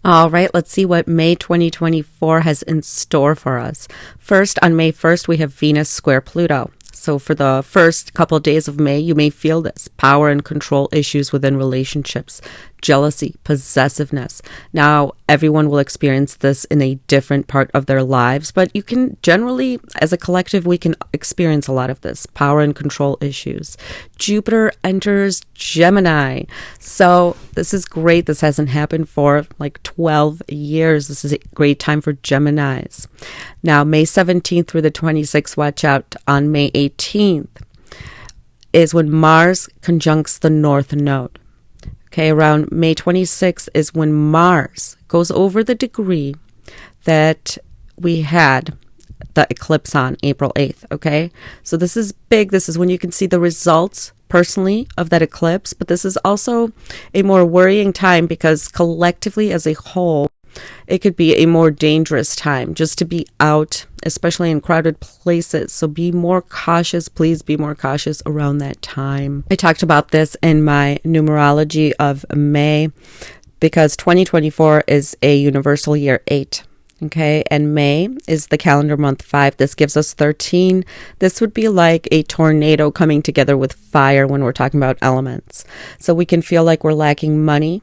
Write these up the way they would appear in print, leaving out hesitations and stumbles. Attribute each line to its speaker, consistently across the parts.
Speaker 1: All right, let's see what May 2024 has in store for us. First, on May 1st, we have Venus square Pluto. So for the first couple of days of May, you may feel this power and control issues within relationships, jealousy, possessiveness. Now, everyone will experience this in a different part of their lives, but you can generally, as a collective, we can experience a lot of this power and control issues. Jupiter enters Gemini. So this is great. This hasn't happened for like 12 years. This is a great time for Geminis. Now, May 17th through the 26th, watch out. On May 18th is when Mars conjuncts the North Node. Okay, around May 26th is when Mars goes over the degree that we had the eclipse on April 8th, okay? So this is big. This is when you can see the results personally of that eclipse, but this is also a more worrying time because collectively as a whole, it could be a more dangerous time just to be out, especially in crowded places. So be more cautious. Please be more cautious around that time. I talked about this in my numerology of May because 2024 is a universal year 8. Okay, and May is the calendar month 5. This gives us 13. This would be like a tornado coming together with fire when we're talking about elements. So we can feel like we're lacking money.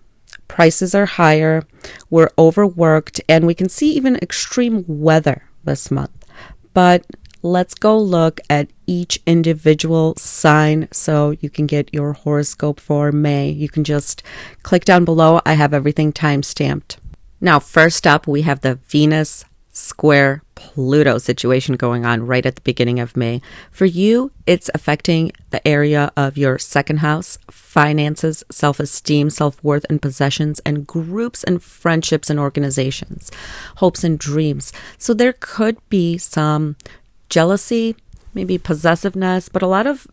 Speaker 1: Prices are higher, we're overworked, and we can see even extreme weather this month. But let's go look at each individual sign so you can get your horoscope for May. You can just click down below. I have everything time-stamped. Now, first up, we have the Venus square Pluto situation going on right at the beginning of May. For you, it's affecting the area of your second house, finances, self-esteem, self-worth, and possessions, and groups and friendships and organizations, hopes and dreams. So there could be some jealousy, maybe possessiveness, but a lot of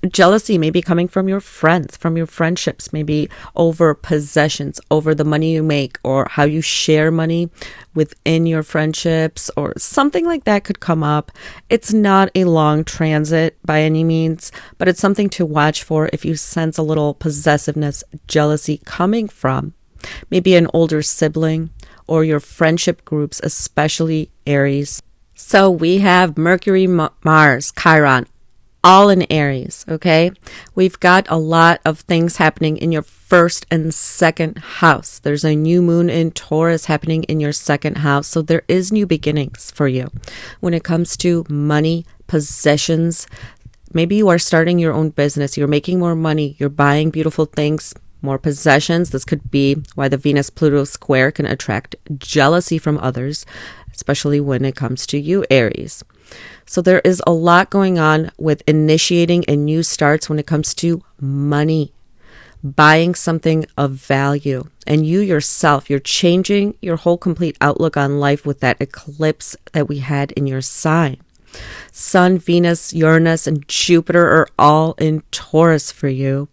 Speaker 1: jealousy may be coming from your friends, from your friendships, maybe over possessions, over the money you make or how you share money within your friendships, or something like that could come up. It's not a long transit by any means, but it's something to watch for if you sense a little possessiveness, jealousy coming from maybe an older sibling or your friendship groups, especially Aries. So we have Mercury, Mars, Chiron, all in Aries, okay? We've got a lot of things happening in your first and second house. There's a new moon in Taurus happening in your second house. So there is new beginnings for you. When it comes to money, possessions, maybe you are starting your own business. You're making more money. You're buying beautiful things, more possessions. This could be why the Venus-Pluto square can attract jealousy from others, especially when it comes to you, Aries. So there is a lot going on with initiating and new starts when it comes to money, buying something of value. And you yourself, you're changing your whole complete outlook on life with that eclipse that we had in your sign. Sun, Venus, Uranus, and Jupiter are all in Taurus for you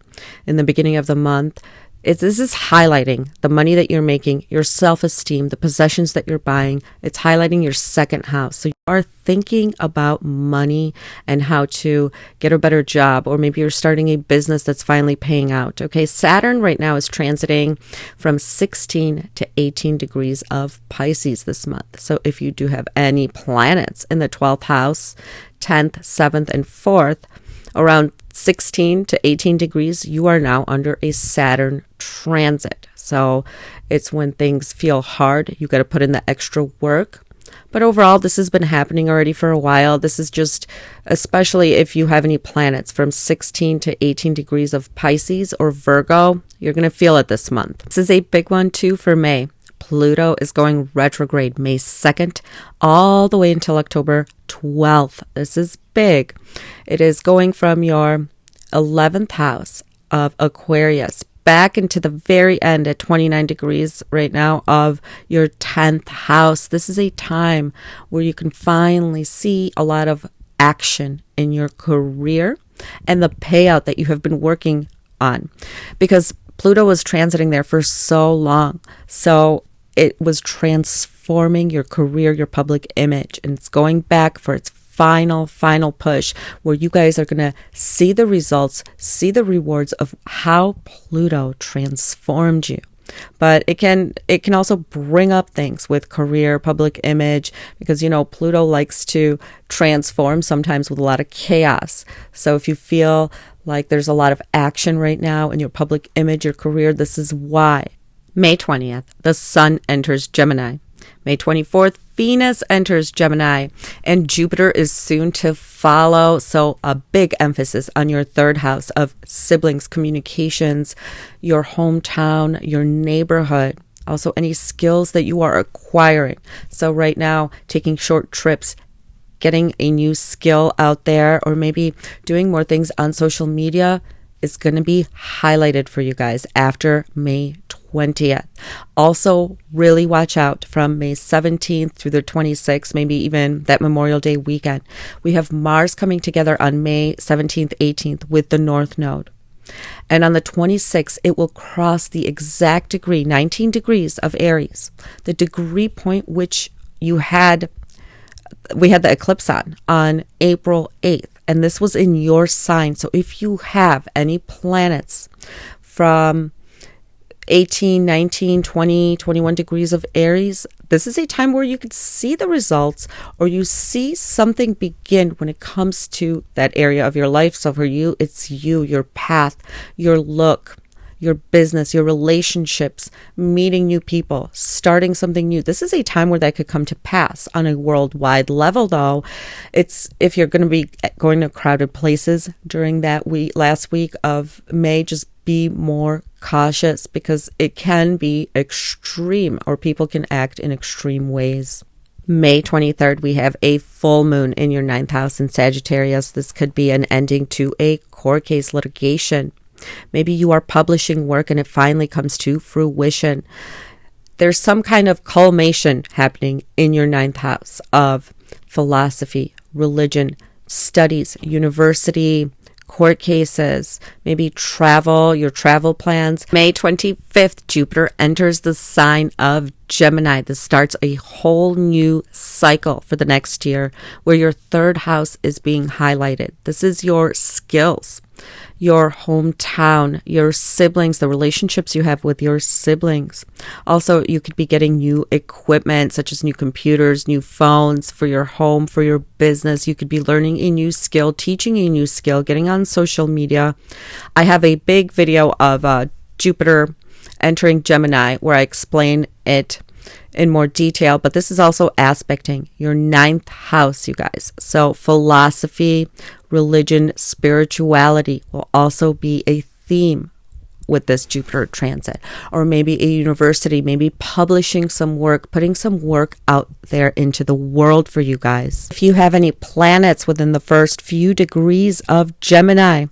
Speaker 1: in the beginning of the month. This is highlighting the money that you're making, your self-esteem, the possessions that you're buying. It's highlighting your second house. So you are thinking about money and how to get a better job, or maybe you're starting a business that's finally paying out. Okay, Saturn right now is transiting from 16 to 18 degrees of Pisces this month. So if you do have any planets in the 12th house, 10th, 7th, and 4th, around 16 to 18 degrees, you are now under a Saturn transit. So it's when things feel hard. You got to put in the extra work. But overall, this has been happening already for a while. This is just, especially if you have any planets from 16 to 18 degrees of Pisces or Virgo, you're going to feel it this month. This is a big one too for May. Pluto is going retrograde May 2nd all the way until October 12th. This is big. It is going from your 11th house of Aquarius back into the very end at 29 degrees right now of your 10th house. This is a time where you can finally see a lot of action in your career and the payout that you have been working on, because Pluto was transiting there for so long. So it was transforming your career, your public image, and it's going back for its final push where you guys are going to see the results, see the rewards of how Pluto transformed you. But it can also bring up things with career, public image, because Pluto likes to transform sometimes with a lot of chaos. So if you feel like there's a lot of action right now in your public image, your career, this is why. May 20th, the Sun enters Gemini. May 24th, Venus enters Gemini, and Jupiter is soon to follow. So a big emphasis on your third house of siblings, communications, your hometown, your neighborhood, also any skills that you are acquiring. So right now, taking short trips, getting a new skill out there, or maybe doing more things on social media is going to be highlighted for you guys after May 20th. Also, really watch out from May 17th through the 26th, maybe even that Memorial Day weekend. We have Mars coming together on May 17th, 18th with the North Node. And on the 26th, it will cross the exact degree, 19 degrees of Aries, the degree point which we had the eclipse on April 8th. And this was in your sign. So if you have any planets from 18, 19, 20, 21 degrees of Aries, this is a time where you could see the results, or you see something begin when it comes to that area of your life. So for you, it's you, your path, your look, your business, your relationships, meeting new people, starting something new. This is a time where that could come to pass. On a worldwide level, though, it's if you're going to be going to crowded places during that last week of May, just be more cautious, because it can be extreme, or people can act in extreme ways. May 23rd, we have a full moon in your 9th house in Sagittarius. This could be an ending to a court case, litigation. Maybe you are publishing work and it finally comes to fruition. There's some kind of culmination happening in your 9th house of philosophy, religion, studies, university, court cases, maybe travel, your travel plans. May 25th, Jupiter enters the sign of Gemini. This starts a whole new cycle for the next year where your third house is being highlighted. This is your skills, your hometown, your siblings, the relationships you have with your siblings. Also, you could be getting new equipment, such as new computers, new phones for your home, for your business. You could be learning a new skill, teaching a new skill, getting on social media. I have a big video of Jupiter entering Gemini where I explain it in more detail, but this is also aspecting your 9th house, you guys. So philosophy, religion, spirituality will also be a theme with this Jupiter transit, or maybe a university, maybe publishing some work, putting some work out there into the world for you guys. If you have any planets within the first few degrees of Gemini,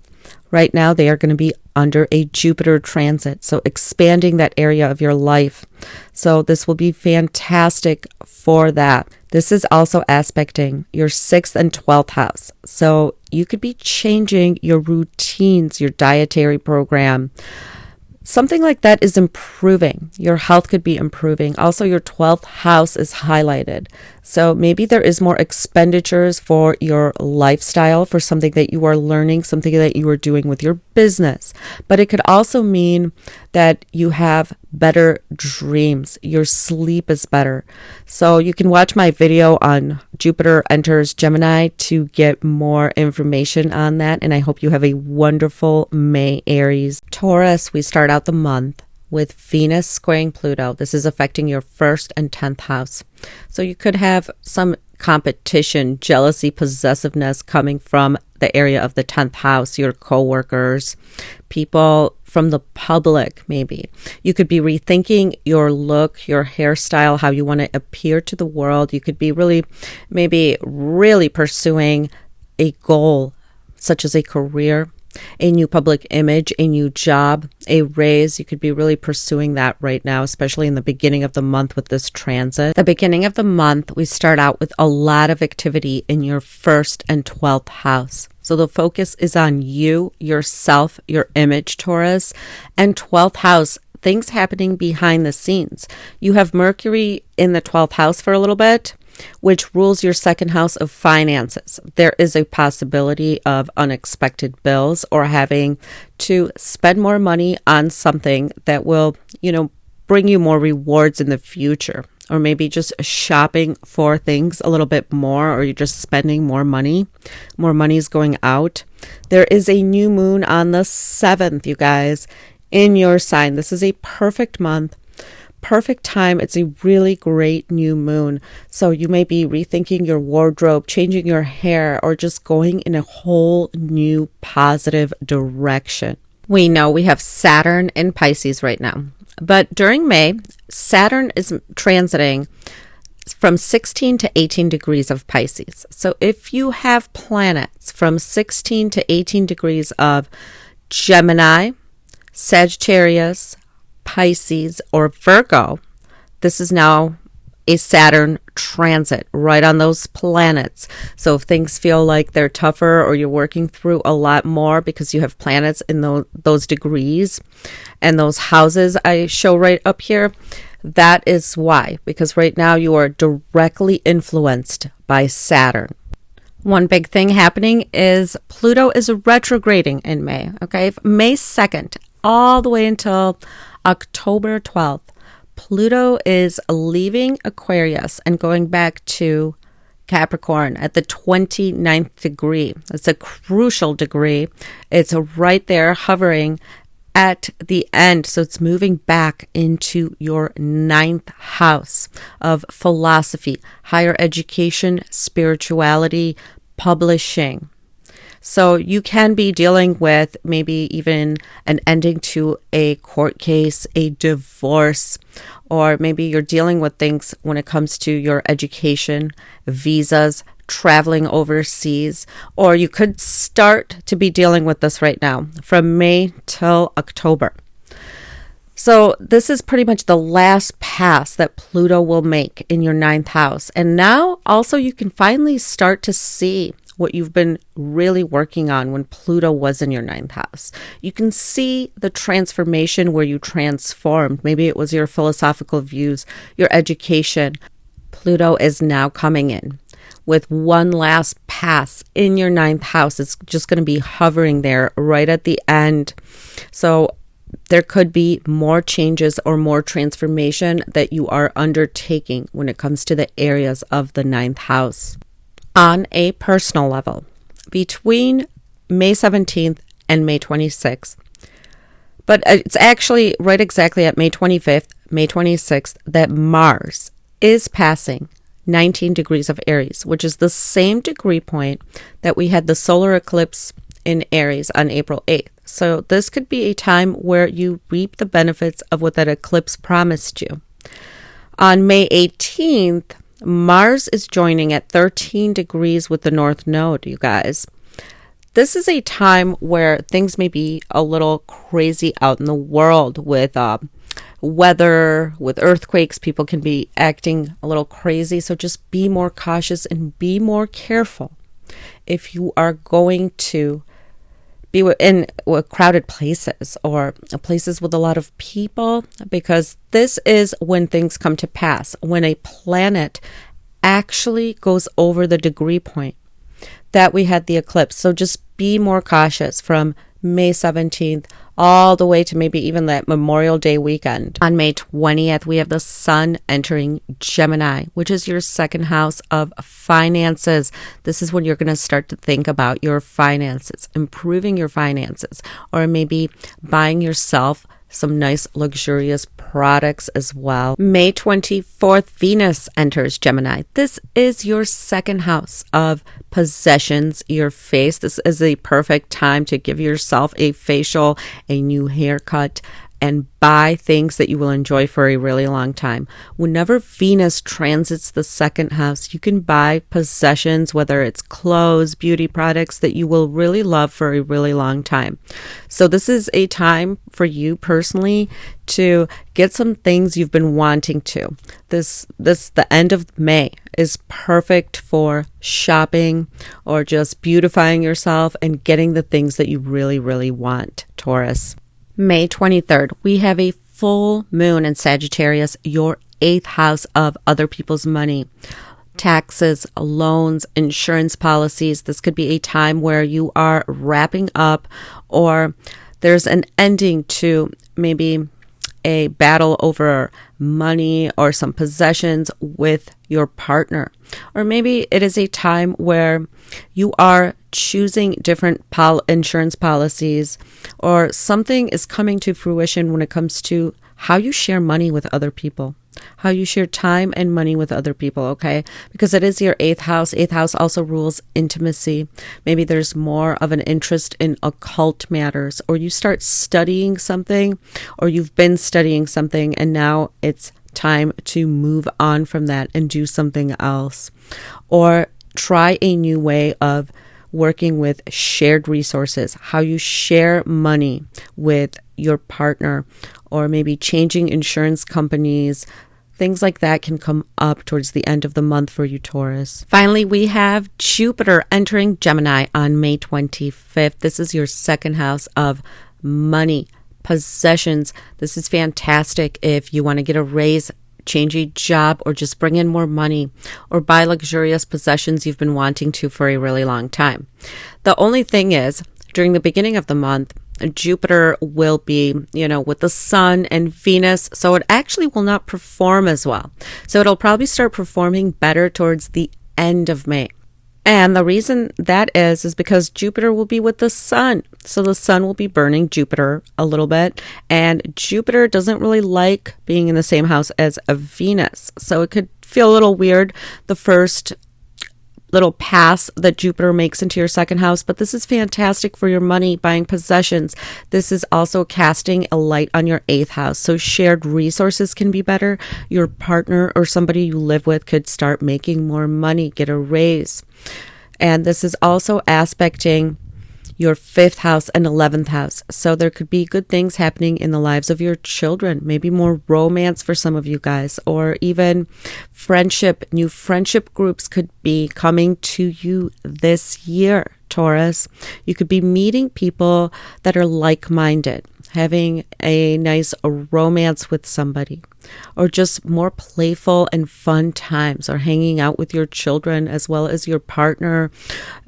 Speaker 1: right now they are going to be under a Jupiter transit, so expanding that area of your life. So this will be fantastic for that. This is also aspecting your 6th and 12th house. So you could be changing your routines, your dietary program. Something like that is improving. Your health could be improving. Also, your 12th house is highlighted. So maybe there is more expenditures for your lifestyle, for something that you are learning, something that you are doing with your business. But it could also mean that you have better dreams. Your sleep is better. So you can watch my video on Jupiter enters Gemini to get more information on that. And I hope you have a wonderful May, Aries. Taurus, we start out the month with Venus squaring Pluto. This is affecting your 1st and 10th house. So you could have some competition, jealousy, possessiveness coming from the area of the 10th house, your coworkers, people from the public, maybe. You could be rethinking your look, your hairstyle, how you want to appear to the world. You could be really pursuing a goal, such as a career, a new public image, a new job, a raise. You could be really pursuing that right now, especially in the beginning of the month with this transit. The beginning of the month, we start out with a lot of activity in your 1st and 12th house. So the focus is on you, yourself, your image, Taurus, and 12th house, things happening behind the scenes. You have Mercury in the 12th house for a little bit, which rules your 2nd house of finances. There is a possibility of unexpected bills or having to spend more money on something that will, bring you more rewards in the future, or maybe just shopping for things a little bit more, or you're just spending more money. More money is going out. There is a new moon on the 7th, you guys, in your sign. This is a perfect month, perfect time. It's a really great new moon. So you may be rethinking your wardrobe, changing your hair, or just going in a whole new positive direction. We know we have Saturn in Pisces right now, but during May, Saturn is transiting from 16 to 18 degrees of Pisces. So if you have planets from 16 to 18 degrees of Gemini, Sagittarius, Pisces, or Virgo, this is now a Saturn transit right on those planets. So if things feel like they're tougher, or you're working through a lot more because you have planets in those degrees and those houses I show right up here, that is why, because right now you are directly influenced by Saturn. One big thing happening is Pluto is retrograding in May. Okay, May 2nd all the way until October 12th. Pluto is leaving Aquarius and going back to Capricorn at the 29th degree. It's a crucial degree. It's right there hovering at the end. So it's moving back into your 9th house of philosophy, higher education, spirituality, publishing. So you can be dealing with maybe even an ending to a court case, a divorce, or maybe you're dealing with things when it comes to your education, visas, traveling overseas, or you could start to be dealing with this right now from May till October. So this is pretty much the last pass that Pluto will make in your 9th house. And now also you can finally start to see what you've been really working on when Pluto was in your 9th house. You can see the transformation where you transformed. Maybe it was your philosophical views, your education. Pluto is now coming in with one last pass in your 9th house. It's just going to be hovering there right at the end. So there could be more changes or more transformation that you are undertaking when it comes to the areas of the 9th house. On a personal level, between May 17th and May 26th, but it's actually right exactly at May 25th, May 26th, that Mars is passing 19 degrees of Aries, which is the same degree point that we had the solar eclipse in Aries on April 8th. So this could be a time where you reap the benefits of what that eclipse promised you. On May 18th, Mars is joining at 13 degrees with the North Node, you guys. This is a time where things may be a little crazy out in the world with weather, with earthquakes. People can be acting a little crazy. So just be more cautious and be more careful if you are going to be in crowded places or places with a lot of people, because this is when things come to pass, when a planet actually goes over the degree point that we had the eclipse. So just be more cautious from May 17th all the way to maybe even that Memorial Day weekend. On May 20th, we have the Sun entering Gemini, which is your 2nd house of finances. This is when you're going to start to think about your finances, improving your finances, or maybe buying yourself some nice luxurious products as well. May 24th, Venus enters Gemini. This is your 2nd house of possessions, your face. This is a perfect time to give yourself a facial, a new haircut, and buy things that you will enjoy for a really long time. Whenever Venus transits the 2nd house, you can buy possessions, whether it's clothes, beauty products that you will really love for a really long time. So this is a time for you personally to get some things you've been wanting to. The end of May is perfect for shopping or just beautifying yourself and getting the things that you really, really want, Taurus. May 23rd, we have a full moon in Sagittarius, your 8th house of other people's money, taxes, loans, insurance policies. This could be a time where you are wrapping up, or there's an ending to maybe a battle over money or some possessions with your partner. Or maybe it is a time where you are choosing different insurance policies, or something is coming to fruition when it comes to how you share money with other people, how you share time and money with other people, okay? Because it is your 8th house. 8th house also rules intimacy. Maybe there's more of an interest in occult matters, or you start studying something, or you've been studying something, and now it's time to move on from that and do something else. Or try a new way of working with shared resources, how you share money with your partner, or maybe changing insurance companies. Things like that can come up towards the end of the month for you, Taurus. Finally, we have Jupiter entering Gemini on May 25th. This is your 2nd house of money, possessions. This is fantastic if you want to get a raise, change a job, or just bring in more money, or buy luxurious possessions you've been wanting to for a really long time. The only thing is, during the beginning of the month, Jupiter will be, with the Sun and Venus, so it actually will not perform as well. So it'll probably start performing better towards the end of May. And the reason that is because Jupiter will be with the Sun. So the Sun will be burning Jupiter a little bit. And Jupiter doesn't really like being in the same house as a Venus. So it could feel a little weird the first little pass that Jupiter makes into your 2nd house, but this is fantastic for your money, buying possessions. This is also casting a light on your 8th house, so shared resources can be better. Your partner or somebody you live with could start making more money, get a raise. And this is also aspecting your 5th house and 11th house. So there could be good things happening in the lives of your children, maybe more romance for some of you guys, or even friendship. New friendship groups could be coming to you this year, Taurus. You could be meeting people that are like-minded, having a nice romance with somebody, or just more playful and fun times, or hanging out with your children as well as your partner,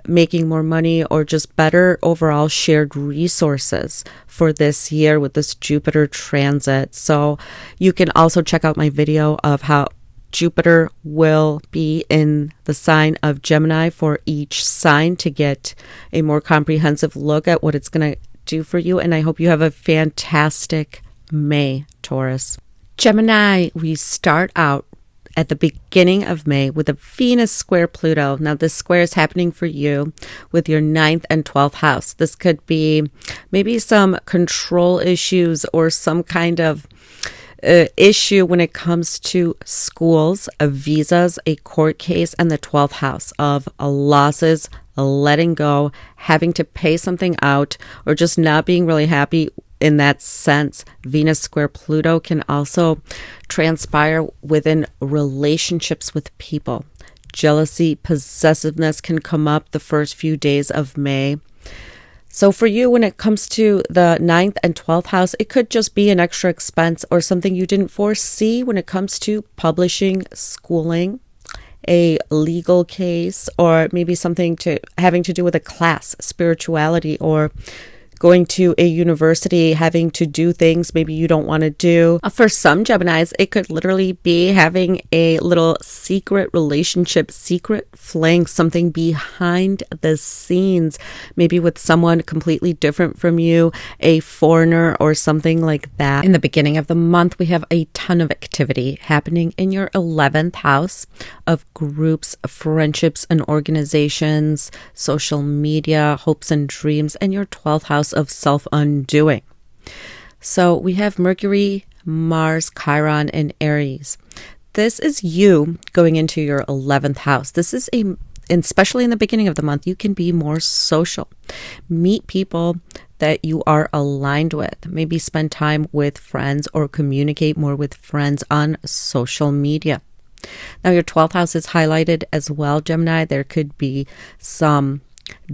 Speaker 1: making more money, or just better overall shared resources for this year with this Jupiter transit. So you can also check out my video of how Jupiter will be in the sign of Gemini for each sign to get a more comprehensive look at what it's going to do for you. And I hope you have a fantastic May, Taurus. Gemini, we start out at the beginning of May with a Venus square Pluto. Now this square is happening for you with your 9th and 12th house. This could be maybe some control issues or some kind of issue when it comes to schools, visas, a court case, and the 12th house of losses, letting go, having to pay something out, or just not being really happy in that sense. Venus square Pluto can also transpire within relationships with people. Jealousy, possessiveness can come up the first few days of May. So for you, when it comes to the 9th and 12th house, it could just be an extra expense or something you didn't foresee when it comes to publishing, schooling, a legal case, or maybe something having to do with a class, spirituality, or going to a university, having to do things maybe you don't want to do. For some Geminis, it could literally be having a little secret relationship, secret fling, something behind the scenes, maybe with someone completely different from you, a foreigner or something like that. In the beginning of the month, we have a ton of activity happening in your 11th house of groups, friendships, and organizations, social media, hopes and dreams, and your 12th house of self-undoing. So we have Mercury, Mars, Chiron, and Aries. This is you going into your 11th house. This is and especially in the beginning of the month, you can be more social. Meet people that you are aligned with. Maybe spend time with friends or communicate more with friends on social media. Now your 12th house is highlighted as well, Gemini. There could be some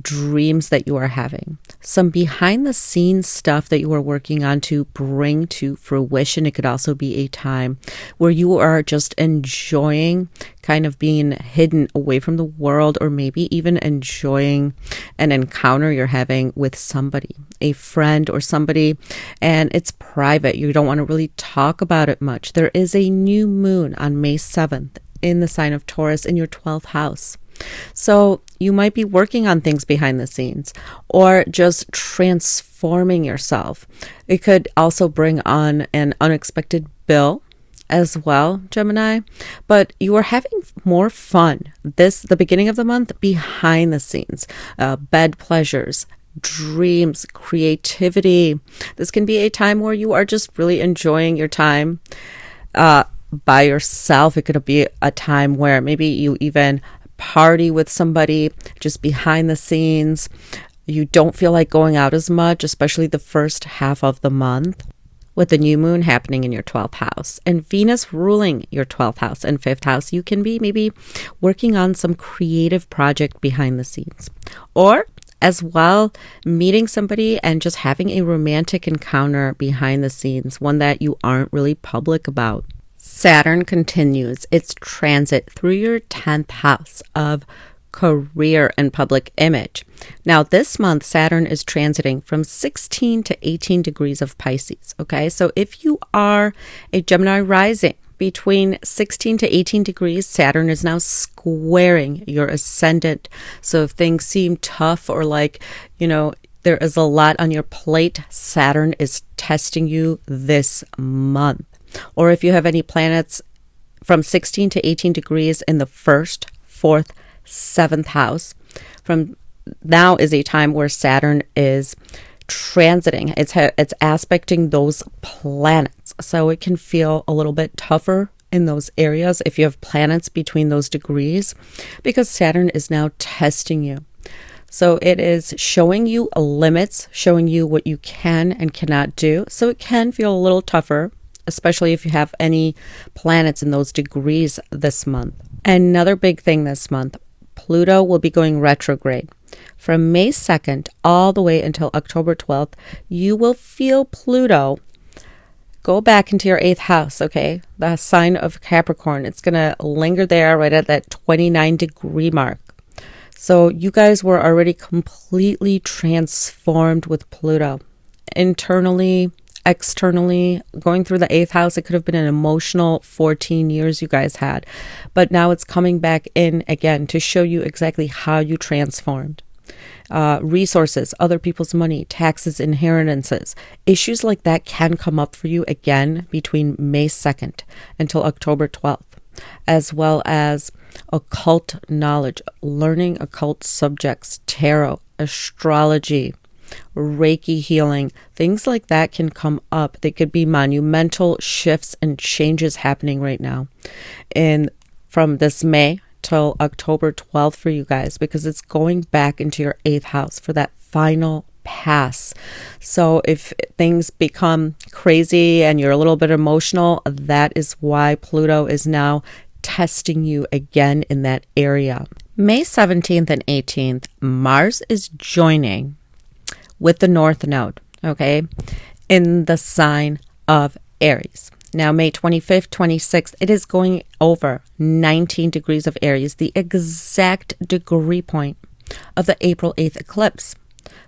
Speaker 1: dreams that you are having, some behind the scenes stuff that you are working on to bring to fruition. It could also be a time where you are just enjoying kind of being hidden away from the world, or maybe even enjoying an encounter you're having with somebody, a friend or somebody, and it's private. You don't want to really talk about it much. There is a new moon on May 7th in the sign of Taurus in your 12th house. So you might be working on things behind the scenes or just transforming yourself. It could also bring on an unexpected bill as well, Gemini, but you are having more fun the beginning of the month behind the scenes, bed pleasures, dreams, creativity. This can be a time where you are just really enjoying your time by yourself. It could be a time where maybe you even party with somebody just behind the scenes. You don't feel like going out as much, especially the first half of the month, with the new moon happening in your 12th house and Venus ruling your 12th house and 5th house. You can be maybe working on some creative project behind the scenes, or as well meeting somebody and just having a romantic encounter behind the scenes, one that you aren't really public about. Saturn continues its transit through your 10th house of career and public image. Now, this month, Saturn is transiting from 16 to 18 degrees of Pisces. Okay, so if you are a Gemini rising between 16 to 18 degrees, Saturn is now squaring your ascendant. So if things seem tough or like, there is a lot on your plate, Saturn is testing you this month. Or if you have any planets from 16 to 18 degrees in the 1st, 4th, 7th house, from now is a time where Saturn is transiting. It's aspecting those planets. So it can feel a little bit tougher in those areas if you have planets between those degrees, because Saturn is now testing you. So it is showing you limits, showing you what you can and cannot do. So it can feel a little tougher, especially if you have any planets in those degrees this month. Another big thing this month, Pluto will be going retrograde. From May 2nd all the way until October 12th, you will feel Pluto go back into your 8th house, okay? The sign of Capricorn. It's going to linger there right at that 29 degree mark. So you guys were already completely transformed with Pluto. Internally, externally, going through the 8th house, it could have been an emotional 14 years you guys had. But now it's coming back in again to show you exactly how you transformed. Resources, other people's money, taxes, inheritances. Issues like that can come up for you again between May 2nd until October 12th, as well as occult knowledge, learning occult subjects, tarot, astrology, Reiki healing, things like that can come up. They could be monumental shifts and changes happening right now from this May till October 12th for you guys, because it's going back into your 8th house for that final pass. So if things become crazy and you're a little bit emotional, that is why Pluto is now testing you again in that area. May 17th and 18th, Mars is joining with the North Node, okay, in the sign of Aries. Now, May 25th, 26th, it is going over 19 degrees of Aries, the exact degree point of the April 8th eclipse.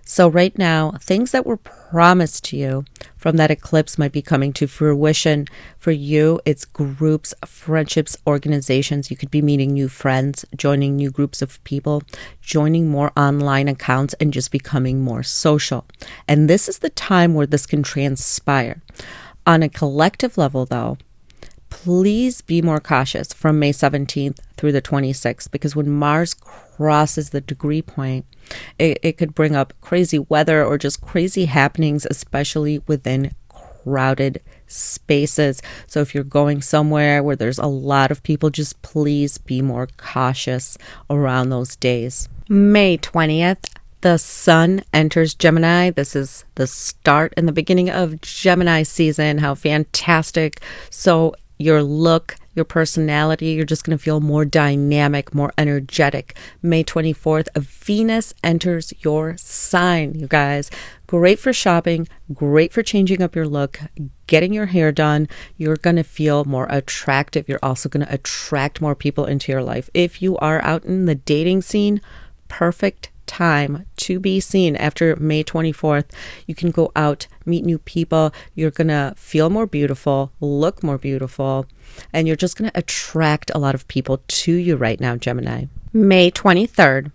Speaker 1: So right now, things that were promised to you from that eclipse might be coming to fruition. For you, it's groups, friendships, organizations. You could be meeting new friends, joining new groups of people, joining more online accounts, and just becoming more social. And this is the time where this can transpire. On a collective level, though, please be more cautious from May 17th through the 26th, because when Mars crosses the degree point, it could bring up crazy weather or just crazy happenings, especially within crowded spaces. So if you're going somewhere where there's a lot of people, just please be more cautious around those days. May 20th, the sun enters Gemini. This is the start and the beginning of Gemini season. How fantastic. So your look, your personality. You're just going to feel more dynamic, more energetic. May 24th, Venus enters your sign, you guys. Great for shopping, great for changing up your look, getting your hair done. You're going to feel more attractive. You're also going to attract more people into your life. If you are out in the dating scene, perfect time to be seen after May 24th. You can go out, meet new people. You're going to feel more beautiful, look more beautiful, and you're just going to attract a lot of people to you right now, Gemini. May 23rd,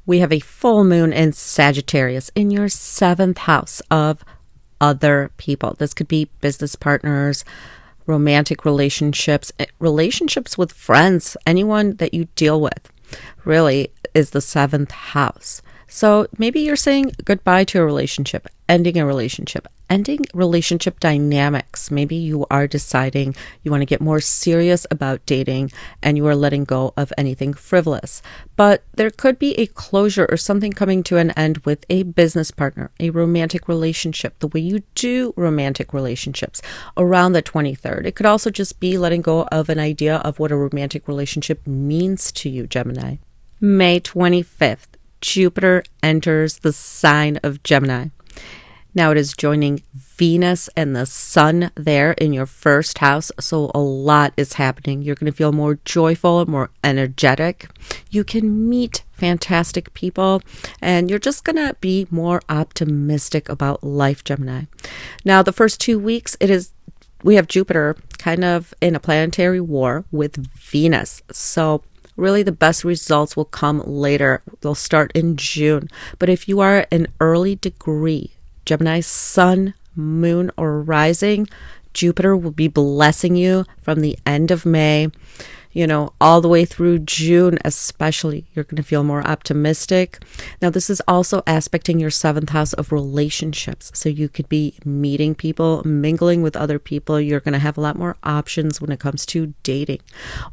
Speaker 1: we have a full moon in Sagittarius in your 7th house of other people. This could be business partners, romantic relationships, relationships with friends, anyone that you deal with. Really is the 7th house. So maybe you're saying goodbye to a relationship, ending relationship dynamics. Maybe you are deciding you want to get more serious about dating and you are letting go of anything frivolous. But there could be a closure or something coming to an end with a business partner, a romantic relationship, the way you do romantic relationships around the 23rd. It could also just be letting go of an idea of what a romantic relationship means to you, Gemini. May 25th, Jupiter enters the sign of Gemini. Now it is joining Venus and the Sun there in your 1st house. So a lot is happening. You're going to feel more joyful, more energetic. You can meet fantastic people and you're just going to be more optimistic about life, Gemini. Now the first 2 weeks, we have Jupiter kind of in a planetary war with Venus. So really, the best results will come later. They'll start in June. But if you are an early degree, Gemini, Sun, Moon, or Rising, Jupiter will be blessing you from the end of May, all the way through June especially. You're going to feel more optimistic. Now, this is also aspecting your 7th house of relationships. So you could be meeting people, mingling with other people. You're going to have a lot more options when it comes to dating.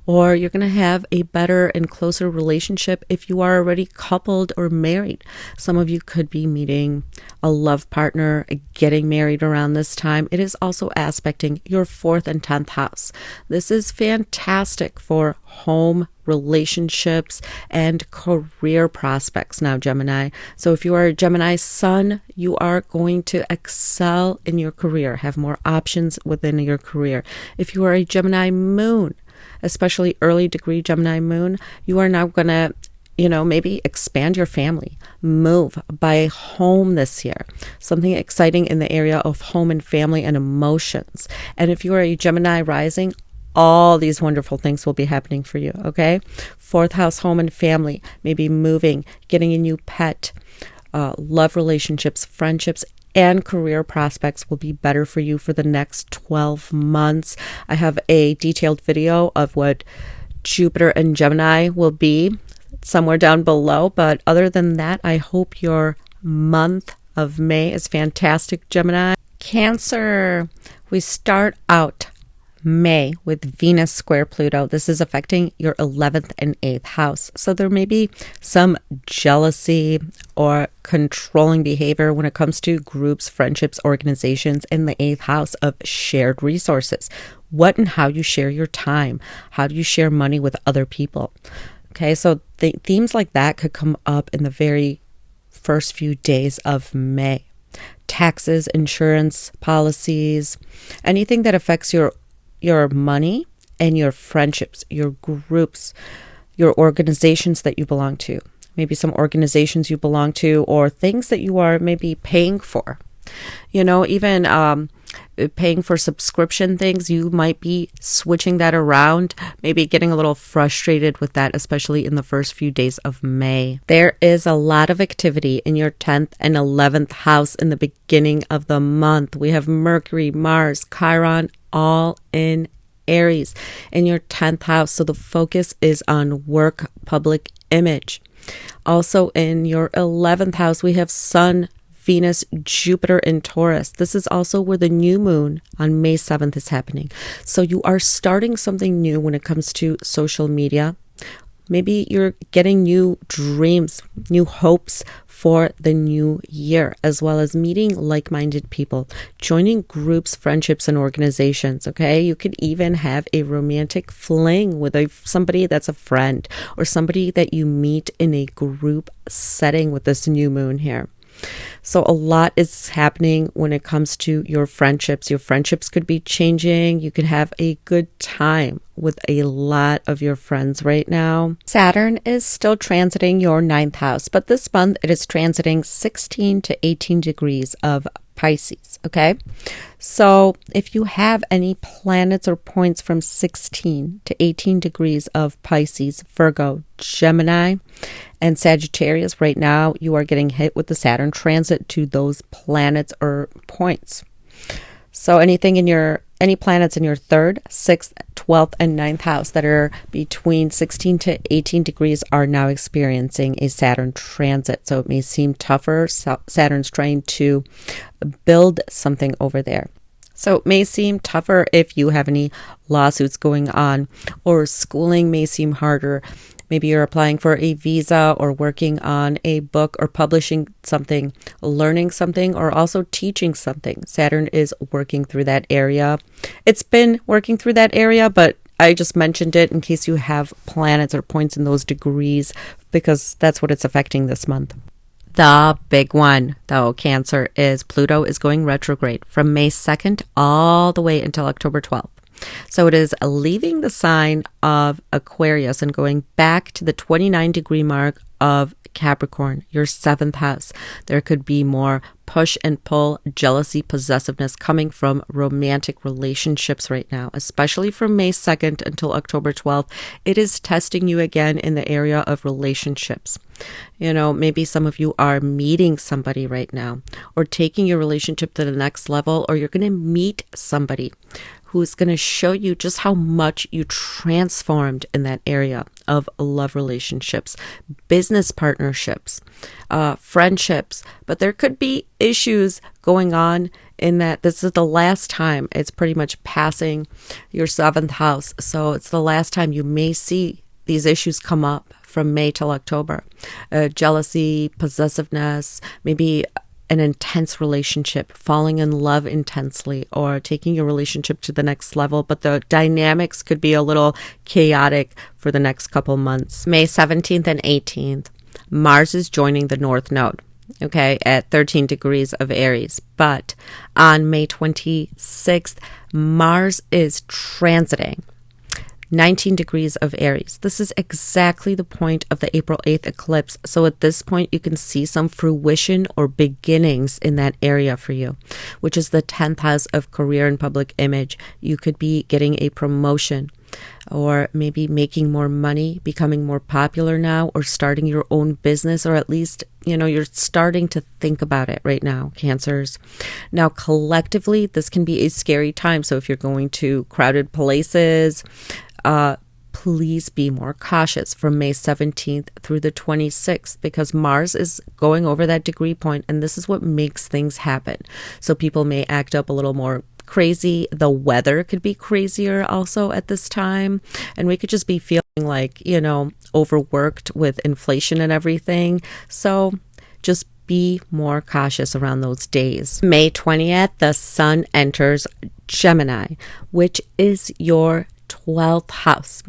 Speaker 1: Or you're going to have a better and closer relationship if you are already coupled or married. Some of you could be meeting a love partner, getting married around this time. It is also aspecting your 4th and 10th house. This is fantastic for home, relationships, and career prospects now, Gemini. So if you are a Gemini Sun, you are going to excel in your career, have more options within your career. If you are a Gemini Moon, especially early degree Gemini Moon, you are now going to maybe expand your family, move, buy a home this year, something exciting in the area of home and family and emotions. And if you are a Gemini Rising, all these wonderful things will be happening for you, okay? 4th house, home and family, maybe moving, getting a new pet, love relationships, friendships, and career prospects will be better for you for the next 12 months. I have a detailed video of what Jupiter and Gemini will be somewhere down below. But other than that, I hope your month of May is fantastic, Gemini. Cancer, we start out May with Venus square Pluto. This is affecting your 11th and 8th house. So there may be some jealousy or controlling behavior when it comes to groups, friendships, organizations in the 8th house of shared resources. What and how you share your time. How do you share money with other people? Okay, so themes like that could come up in the very first few days of May. Taxes, insurance, policies, anything that affects your money and your friendships, your groups, your organizations that you belong to. Maybe some organizations you belong to or things that you are maybe paying for. Even paying for subscription things, you might be switching that around, maybe getting a little frustrated with that, especially in the first few days of May. There is a lot of activity in your 10th and 11th house in the beginning of the month. We have Mercury, Mars, Chiron, all in Aries in your 10th house. So the focus is on work, public image. Also in your 11th house, we have Sun, Venus, Jupiter in Taurus. This is also where the new moon on May 7th is happening. So you are starting something new when it comes to social media, Maybe you're getting new dreams, new hopes for the new year, as well as meeting like-minded people, joining groups, friendships, and organizations, okay? You could even have a romantic fling with somebody that's a friend or somebody that you meet in a group setting with this new moon here. So a lot is happening when it comes to your friendships. Your friendships could be changing. You could have a good time with a lot of your friends right now. Saturn is still transiting your 9th house, but this month it is transiting 16 to 18 degrees of Pisces, okay? So if you have any planets or points from 16 to 18 degrees of Pisces, Virgo, Gemini, and Sagittarius, right now you are getting hit with the Saturn transit to those planets or points. So any planets in your 3rd, 6th, 12th, and 9th house that are between 16 to 18 degrees are now experiencing a Saturn transit. So it may seem tougher. Saturn's trying to build something over there. So it may seem tougher if you have any lawsuits going on, or schooling may seem harder. Maybe you're applying for a visa or working on a book or publishing something, learning something, or also teaching something. Saturn is working through that area. It's been working through that area, but I just mentioned it in case you have planets or points in those degrees, because that's what it's affecting this month. The big one, though, Cancer, is Pluto is going retrograde from May 2nd all the way until October 12th. So it is leaving the sign of Aquarius and going back to the 29-degree mark of Capricorn, your 7th house. There could be more push and pull, jealousy, possessiveness coming from romantic relationships right now, especially from May 2nd until October 12th. It is testing you again in the area of relationships. You know, maybe some of you are meeting somebody right now, or taking your relationship to the next level, or you're going to meet somebody who's going to show you just how much you transformed in that area of love relationships, business partnerships, friendships. But there could be issues going on in that this is the last time. It's pretty much passing your 7th house. So it's the last time you may see these issues come up from May till October. Jealousy, possessiveness, maybe an intense relationship, falling in love intensely, or taking your relationship to the next level. But the dynamics could be a little chaotic for the next couple months. May 17th and 18th, Mars is joining the North Node, okay, at 13 degrees of Aries. But on May 26th, Mars is transiting 19 degrees of Aries. This is exactly the point of the April 8th eclipse. So at this point, you can see some fruition or beginnings in that area for you, which is the 10th house of career and public image. You could be getting a promotion, or maybe making more money, becoming more popular now, or starting your own business, or at least, you know, you're starting to think about it right now, Cancers. Now, collectively, this can be a scary time. So if you're going to crowded places, please be more cautious from May 17th through the 26th, because Mars is going over that degree point, and this is what makes things happen. So people may act up a little more crazy. The weather could be crazier also at this time, and we could just be feeling like, you know, overworked with inflation and everything. So just be more cautious around those days. May 20th, the Sun enters Gemini, which is your 12th house.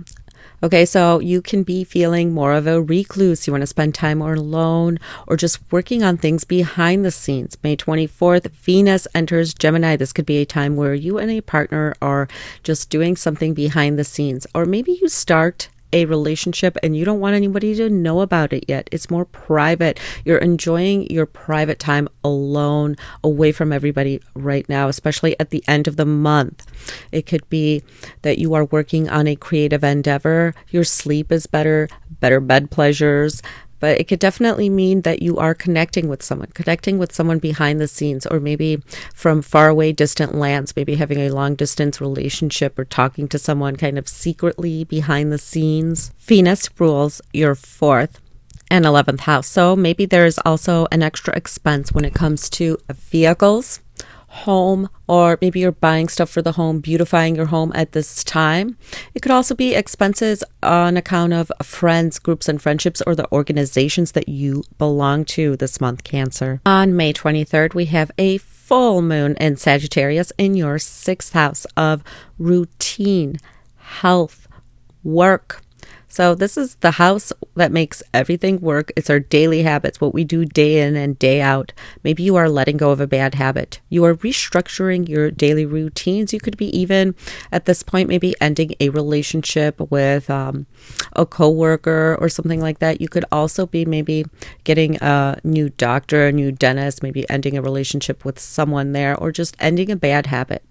Speaker 1: Okay, so you can be feeling more of a recluse. You want to spend time more alone, or just working on things behind the scenes. May 24th, Venus enters Gemini. This could be a time where you and a partner are just doing something behind the scenes, or maybe you start a relationship and you don't want anybody to know about it yet. It's more private. You're enjoying your private time alone, away from everybody right now, especially at the end of the month. It could be that you are working on a creative endeavor. Your sleep is better bed pleasures. But it could definitely mean that you are connecting with someone behind the scenes, or maybe from far away, distant lands, maybe having a long distance relationship or talking to someone kind of secretly behind the scenes. Venus rules your 4th and 11th house. So maybe there is also an extra expense when it comes to vehicles, home, or maybe you're buying stuff for the home, beautifying your home at this time. It could also be expenses on account of friends, groups, and friendships, or the organizations that you belong to this month, Cancer. On May 23rd, we have a full moon in Sagittarius in your 6th house of routine, health, work. So this is the house that makes everything work. It's our daily habits, what we do day in and day out. Maybe you are letting go of a bad habit. You are restructuring your daily routines. You could be even at this point maybe ending a relationship with a coworker or something like that. You could also be maybe getting a new doctor, a new dentist, maybe ending a relationship with someone there, or just ending a bad habit.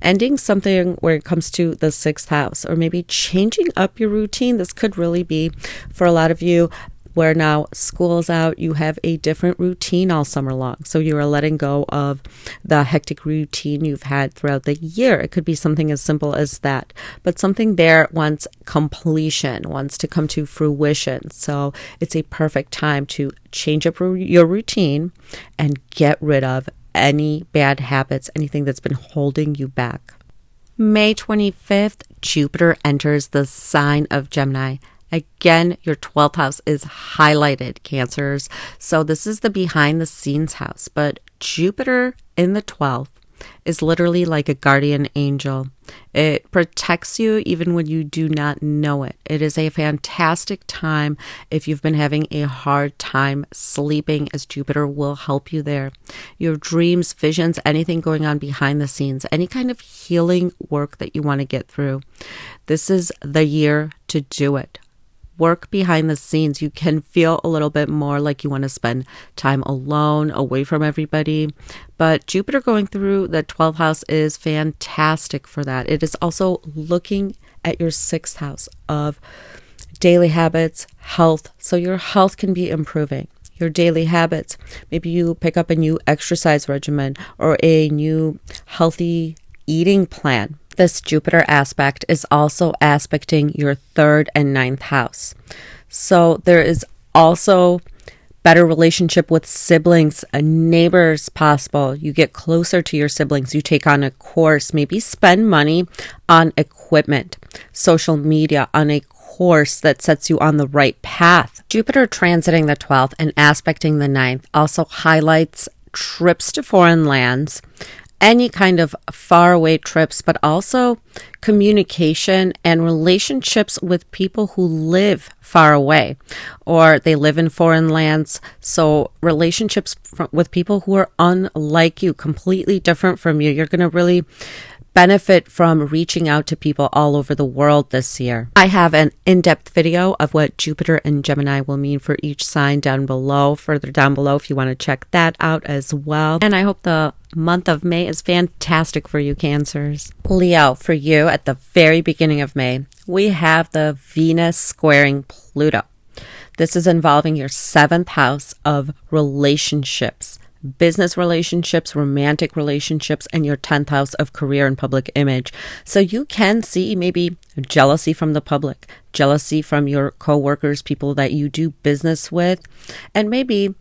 Speaker 1: Ending something where it comes to the 6th house, or maybe changing up your routine. This could really be for a lot of you where now school's out, you have a different routine all summer long. So you are letting go of the hectic routine you've had throughout the year. It could be something as simple as that, but something there wants completion, wants to come to fruition. So it's a perfect time to change up your routine and get rid of any bad habits, anything that's been holding you back. May 25th, Jupiter enters the sign of Gemini. Again, your 12th house is highlighted, Cancers. So this is the behind the scenes house, but Jupiter in the 12th is literally like a guardian angel. It protects you even when you do not know it. It is a fantastic time if you've been having a hard time sleeping, as Jupiter will help you there. Your dreams, visions, anything going on behind the scenes, any kind of healing work that you want to get through. This is the year to do it. Work behind the scenes. You can feel a little bit more like you want to spend time alone, away from everybody. But Jupiter going through the 12th house is fantastic for that. It is also looking at your 6th house of daily habits, health. So your health can be improving. Your daily habits. Maybe you pick up a new exercise regimen or a new healthy eating plan. This Jupiter aspect is also aspecting your 3rd and 9th house. So there is also better relationship with siblings and neighbors possible. You get closer to your siblings. You take on a course, maybe spend money on equipment, social media, on a course that sets you on the right path. Jupiter transiting the 12th and aspecting the 9th also highlights trips to foreign lands, any kind of faraway trips, but also communication and relationships with people who live far away or they live in foreign lands. So relationships with people who are unlike you, completely different from you. You're going to really benefit from reaching out to people all over the world this year. I have an in-depth video of what Jupiter and Gemini will mean for each sign down below, further down below if you want to check that out as well. And I hope the month of May is fantastic for you, Cancers. Leo, for you at the very beginning of May, we have the Venus squaring Pluto. This is involving your 7th house of relationships, business relationships, romantic relationships, and your 10th house of career and public image. So you can see maybe jealousy from the public, jealousy from your coworkers, people that you do business with, and maybe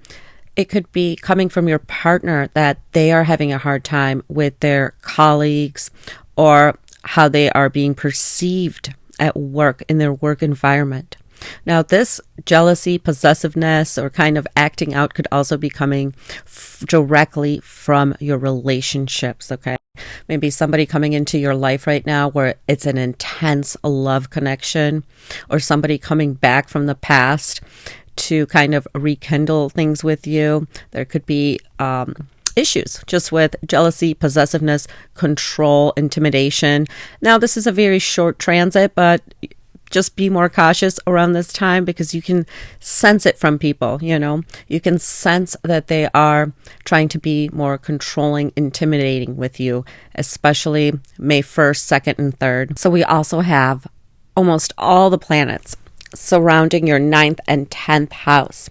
Speaker 1: it could be coming from your partner that they are having a hard time with their colleagues or how they are being perceived at work in their work environment. Now, this jealousy, possessiveness, or kind of acting out could also be coming directly from your relationships, okay? Maybe somebody coming into your life right now where it's an intense love connection, or somebody coming back from the past to kind of rekindle things with you. There could be issues just with jealousy, possessiveness, control, intimidation. Now, this is a very short transit, but just be more cautious around this time because you can sense it from people, you know. You can sense that they are trying to be more controlling, intimidating with you, especially May 1st, 2nd, and 3rd. So we also have almost all the planets surrounding your 9th and 10th house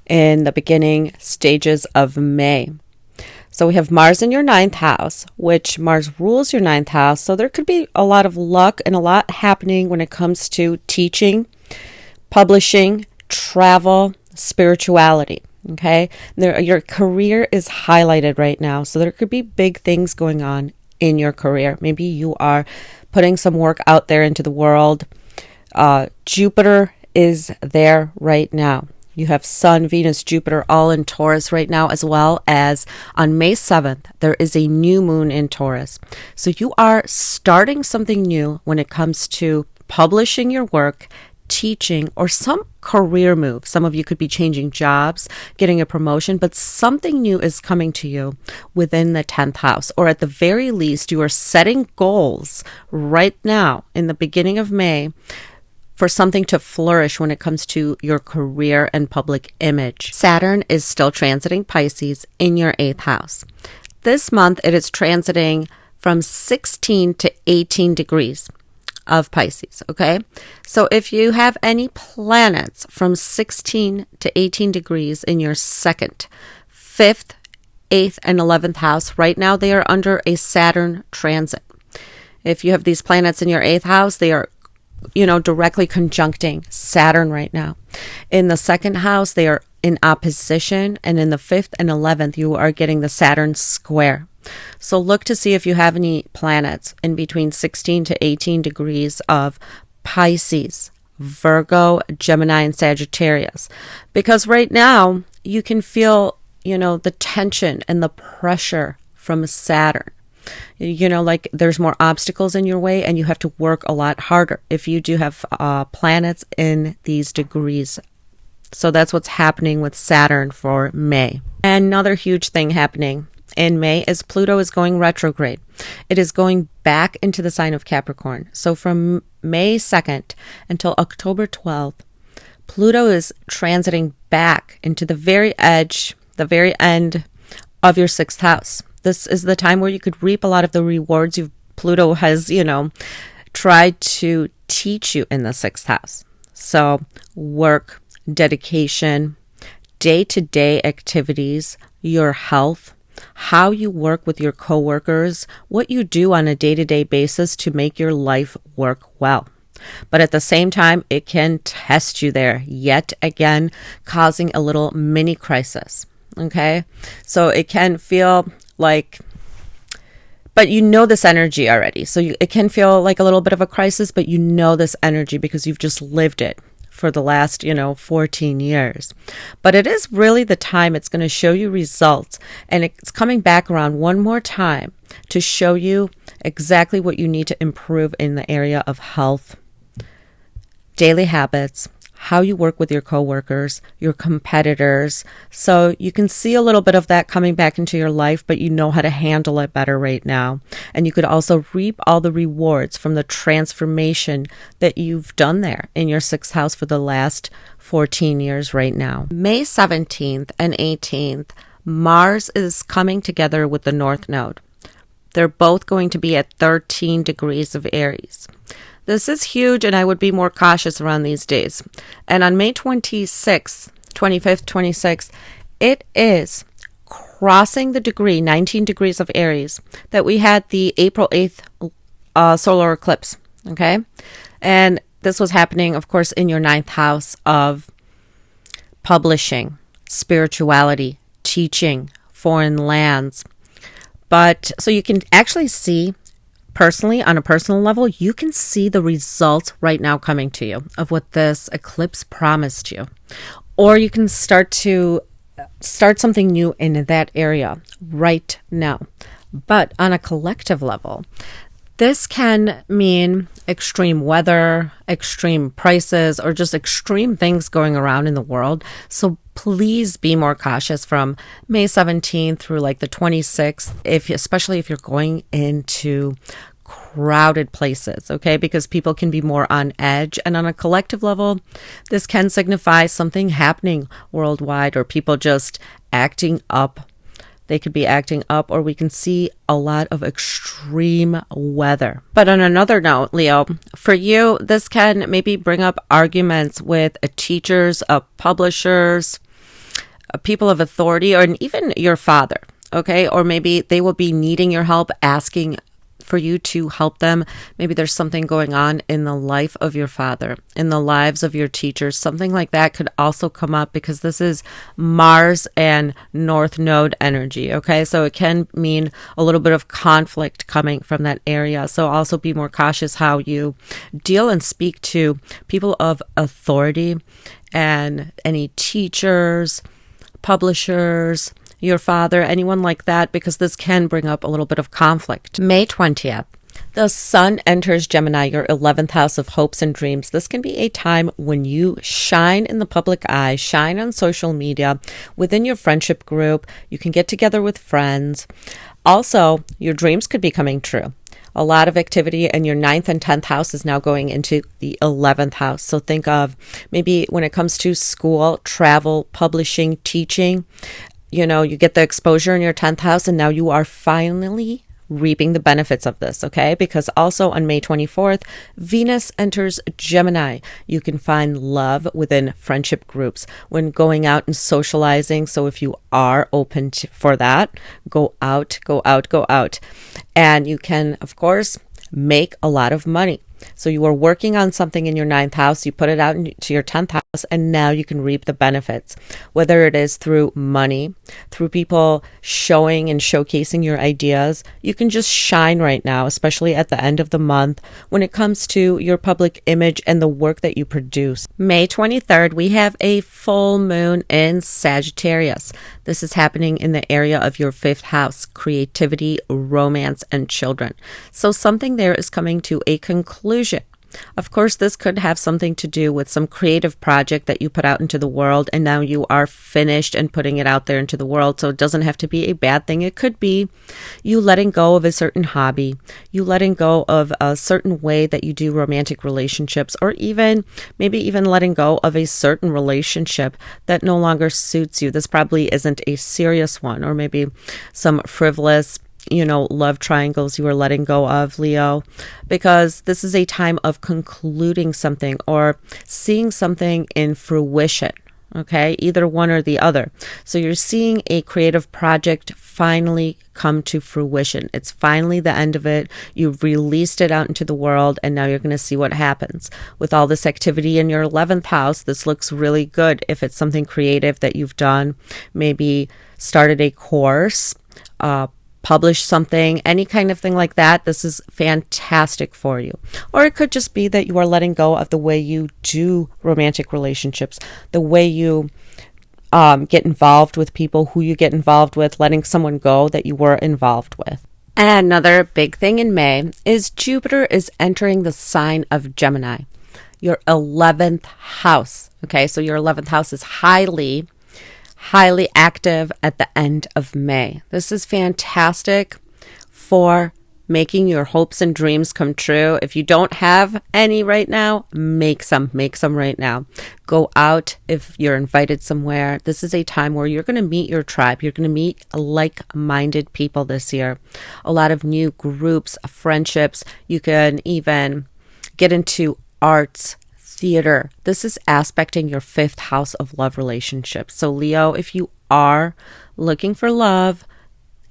Speaker 1: in the beginning stages of May. So we have Mars in your 9th house, which Mars rules your 9th house. So there could be a lot of luck and a lot happening when it comes to teaching, publishing, travel, spirituality. Okay, your career is highlighted right now, so there could be big things going on in your career. Maybe you are putting some work out there into the world. Jupiter is there right now. You have Sun, Venus, Jupiter all in Taurus right now, as well as on May 7th, there is a new moon in Taurus. So you are starting something new when it comes to publishing your work, teaching, or some career move. Some of you could be changing jobs, getting a promotion, but something new is coming to you within the 10th house, or at the very least, you are setting goals right now in the beginning of May for something to flourish when it comes to your career and public image. Saturn is still transiting Pisces in your 8th house. This month, it is transiting from 16 to 18 degrees of Pisces, okay? So if you have any planets from 16 to 18 degrees in your 2nd, 5th, 8th, and 11th house, right now they are under a Saturn transit. If you have these planets in your 8th house, they are directly conjuncting Saturn right now. In the 2nd house, they are in opposition, and in the 5th and 11th, you are getting the Saturn square. So look to see if you have any planets in between 16 to 18 degrees of Pisces, Virgo, Gemini, and Sagittarius. Because right now, you can feel, the tension and the pressure from Saturn. Like there's more obstacles in your way and you have to work a lot harder if you do have planets in these degrees. So that's what's happening with Saturn for May. Another huge thing happening in May is Pluto is going retrograde. It is going back into the sign of Capricorn. So from May 2nd until October 12th, Pluto is transiting back into the very edge, the very end of your 6th house. This is the time where you could reap a lot of the rewards Pluto has, tried to teach you in the 6th house. So work, dedication, day-to-day activities, your health, how you work with your coworkers, what you do on a day-to-day basis to make your life work well. But at the same time, it can test you there yet again, causing a little mini crisis. Okay, so it can feel like, but this energy already. So it can feel like a little bit of a crisis, but this energy because you've just lived it for the last, 14 years. But it is really the time it's going to show you results. And it's coming back around one more time to show you exactly what you need to improve in the area of health, daily habits, how you work with your coworkers, your competitors. So you can see a little bit of that coming back into your life, but you know how to handle it better right now. And you could also reap all the rewards from the transformation that you've done there in your 6th house for the last 14 years right now. May 17th and 18th, Mars is coming together with the North Node. They're both going to be at 13 degrees of Aries. This is huge, and I would be more cautious around these days. And on May 25th, 26th, it is crossing the degree, 19 degrees of Aries, that we had the April 8th solar eclipse, okay? And this was happening, of course, in your 9th house of publishing, spirituality, teaching, foreign lands. But so you can actually see personally, on a personal level, you can see the results right now coming to you of what this eclipse promised you. Or you can start something new in that area right now. But on a collective level, this can mean extreme weather, extreme prices, or just extreme things going around in the world. So please be more cautious from May 17th through like the 26th, especially if you're going into crowded places, okay? Because people can be more on edge. And on a collective level, this can signify something happening worldwide or people just acting up. They could be acting up, or we can see a lot of extreme weather. But on another note, Leo, for you, this can maybe bring up arguments with teachers, publishers, people of authority, or even your father, okay? Or maybe they will be needing your help, asking for you to help them. Maybe there's something going on in the life of your father, in the lives of your teachers. Something like that could also come up because this is Mars and North Node energy. Okay, so it can mean a little bit of conflict coming from that area. So also be more cautious how you deal and speak to people of authority and any teachers, publishers, your father, anyone like that, because this can bring up a little bit of conflict. May 20th. The sun enters Gemini, your 11th house of hopes and dreams. This can be a time when you shine in the public eye, shine on social media, within your friendship group. You can get together with friends. Also, your dreams could be coming true. A lot of activity, and your 9th and 10th house is now going into the 11th house. So think of maybe when it comes to school, travel, publishing, teaching, you know, you get the exposure in your 10th house, and now you are finally reaping the benefits of this, okay? Because also on May 24th, Venus enters Gemini. You can find love within friendship groups when going out and socializing. So if you are open for that, go out, go out, go out. And you can, of course, make a lot of money. So you were working on something in your 9th house, you put it out into your 10th house, and now you can reap the benefits, whether it is through money, through people showing and showcasing your ideas. You can just shine right now, especially at the end of the month when it comes to your public image and the work that you produce. May 23rd, we have a full moon in Sagittarius. This is happening in the area of your 5th house, creativity, romance, and children. So something there is coming to a conclusion. Of course, this could have something to do with some creative project that you put out into the world, and now you are finished and putting it out there into the world. So it doesn't have to be a bad thing. It could be you letting go of a certain hobby, you letting go of a certain way that you do romantic relationships, or even maybe even letting go of a certain relationship that no longer suits you. This probably isn't a serious one, or maybe some frivolous, love triangles you are letting go of, Leo, because this is a time of concluding something or seeing something in fruition. Okay, either one or the other. So you're seeing a creative project finally come to fruition. It's finally the end of it. You've released it out into the world, and now you're going to see what happens. With all this activity in your 11th house, this looks really good. If it's something creative that you've done, maybe started a course, publish something, any kind of thing like that, this is fantastic for you. Or it could just be that you are letting go of the way you do romantic relationships, the way you get involved with people, who you get involved with, letting someone go that you were involved with. And another big thing in May is Jupiter is entering the sign of Gemini, your 11th house. Okay, so your 11th house is highly active at the end of May. This is fantastic for making your hopes and dreams come true. If you don't have any right now, make some right now. Go out if you're invited somewhere. This is a time where you're going to meet your tribe. You're going to meet like-minded people this year. A lot of new groups, friendships. You can even get into arts, theater. This is aspecting your 5th house of love relationships. So Leo, if you are looking for love,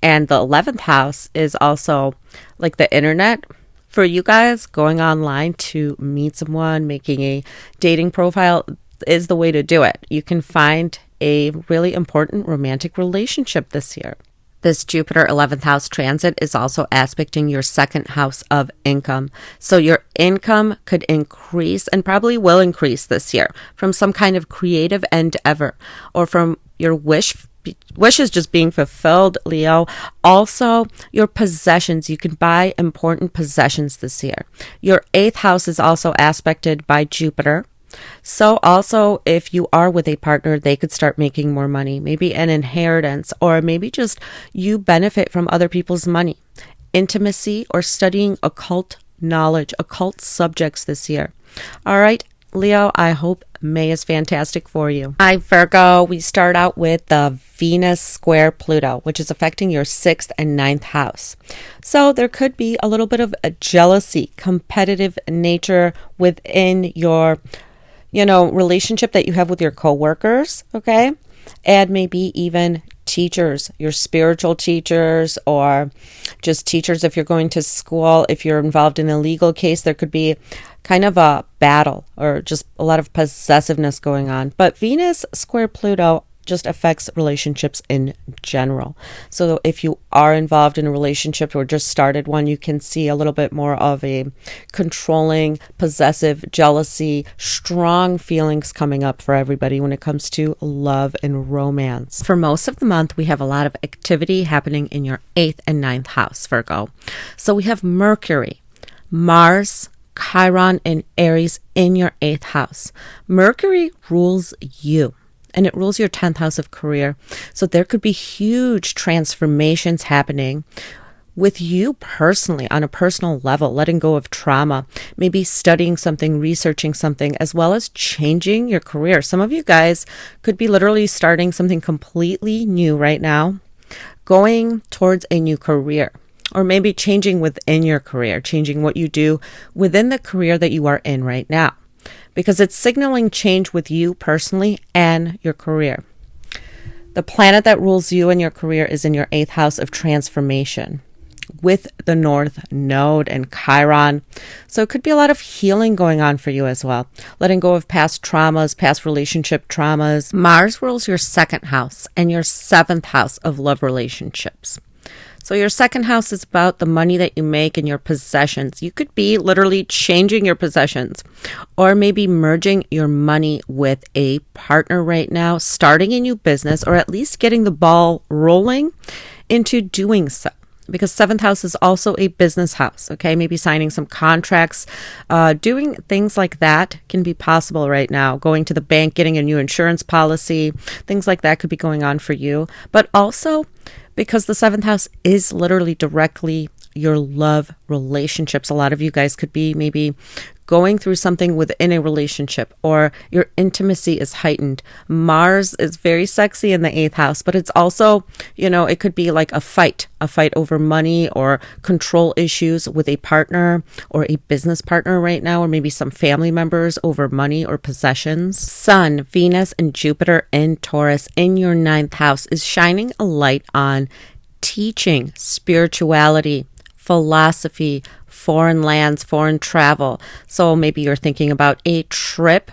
Speaker 1: and the 11th house is also like the internet, for you guys, going online to meet someone, making a dating profile is the way to do it. You can find a really important romantic relationship this year. This Jupiter 11th house transit is also aspecting your 2nd house of income. So your income could increase, and probably will increase this year, from some kind of creative endeavor, or from your wishes just being fulfilled, Leo. Also, your possessions. You can buy important possessions this year. Your 8th house is also aspected by Jupiter. So also, if you are with a partner, they could start making more money, maybe an inheritance, or maybe just you benefit from other people's money. Intimacy, or studying occult knowledge, occult subjects this year. All right, Leo, I hope May is fantastic for you. Hi, Virgo. We start out with the Venus square Pluto, which is affecting your 6th and 9th house. So there could be a little bit of a jealousy, competitive nature within your relationship that you have with your coworkers, okay? And maybe even teachers, your spiritual teachers, or just teachers if you're going to school. If you're involved in a legal case, there could be kind of a battle or just a lot of possessiveness going on. But Venus square Pluto just affects relationships in general. So if you are involved in a relationship or just started one, you can see a little bit more of a controlling, possessive, jealousy, strong feelings coming up for everybody when it comes to love and romance. For most of the month, we have a lot of activity happening in your 8th and 9th house, Virgo. So we have Mercury, Mars, Chiron, and Aries in your 8th house. Mercury rules you, and it rules your 10th house of career. So there could be huge transformations happening with you personally on a personal level, letting go of trauma, maybe studying something, researching something, as well as changing your career. Some of you guys could be literally starting something completely new right now, going towards a new career, or maybe changing within your career, changing what you do within the career that you are in right now, because it's signaling change with you personally and your career. The planet that rules you and your career is in your 8th house of transformation with the North Node and Chiron. So it could be a lot of healing going on for you as well. Letting go of past traumas, past relationship traumas. Mars rules your 2nd house and your 7th house of love relationships. So your 2nd house is about the money that you make and your possessions. You could be literally changing your possessions, or maybe merging your money with a partner right now, starting a new business, or at least getting the ball rolling into doing so. Because 7th house is also a business house, okay? Maybe signing some contracts, doing things like that can be possible right now. Going to the bank, getting a new insurance policy, things like that could be going on for you. But also, because the 7th house is literally directly your love relationships. A lot of you guys could be maybe going through something within a relationship, or your intimacy is heightened. Mars is very sexy in the 8th house, but it's also, it could be like a fight over money or control issues with a partner or a business partner right now, or maybe some family members over money or possessions. Sun, Venus, and Jupiter in Taurus in your 9th house is shining a light on teaching, spirituality, philosophy, foreign lands, foreign travel. So maybe you're thinking about a trip,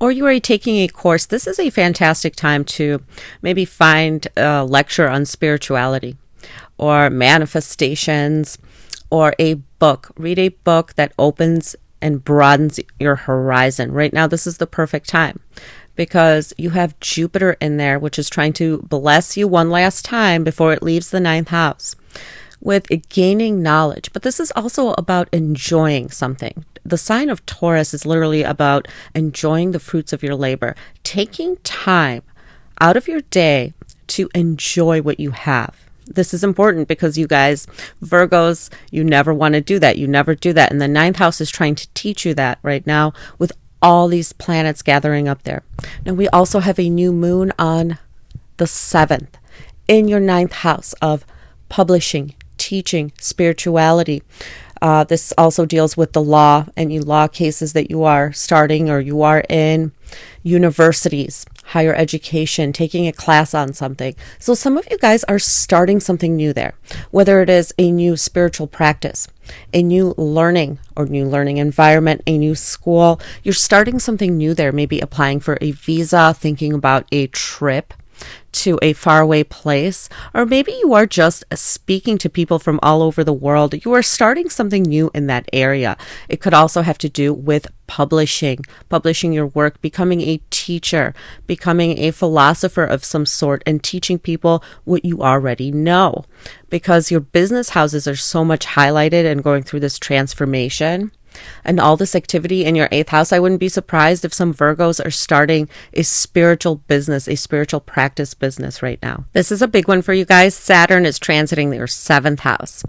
Speaker 1: or you are taking a course. This is a fantastic time to maybe find a lecture on spirituality or manifestations, or a book. Read a book that opens and broadens your horizon. Right now, this is the perfect time, because you have Jupiter in there, which is trying to bless you one last time before it leaves the 9th house, with gaining knowledge. But this is also about enjoying something. The sign of Taurus is literally about enjoying the fruits of your labor, taking time out of your day to enjoy what you have. This is important because you guys, Virgos, you never want to do that. You never do that. And the 9th house is trying to teach you that right now with all these planets gathering up there. Now, we also have a new moon on the 7th in your 9th house of publishing, teaching, spirituality. This also deals with the law, any law cases that you are starting or you are in, universities, higher education, taking a class on something. So some of you guys are starting something new there, whether it is a new spiritual practice, a new learning environment, a new school. You're starting something new there, maybe applying for a visa, thinking about a trip to a faraway place, or maybe you are just speaking to people from all over the world. You are starting something new in that area. It could also have to do with publishing your work, becoming a teacher, becoming a philosopher of some sort, and teaching people what you already know, because your business houses are so much highlighted and going through this transformation. And all this activity in your 8th house, I wouldn't be surprised if some Virgos are starting a spiritual business, a spiritual practice business right now. This is a big one for you guys. Saturn is transiting your 7th house.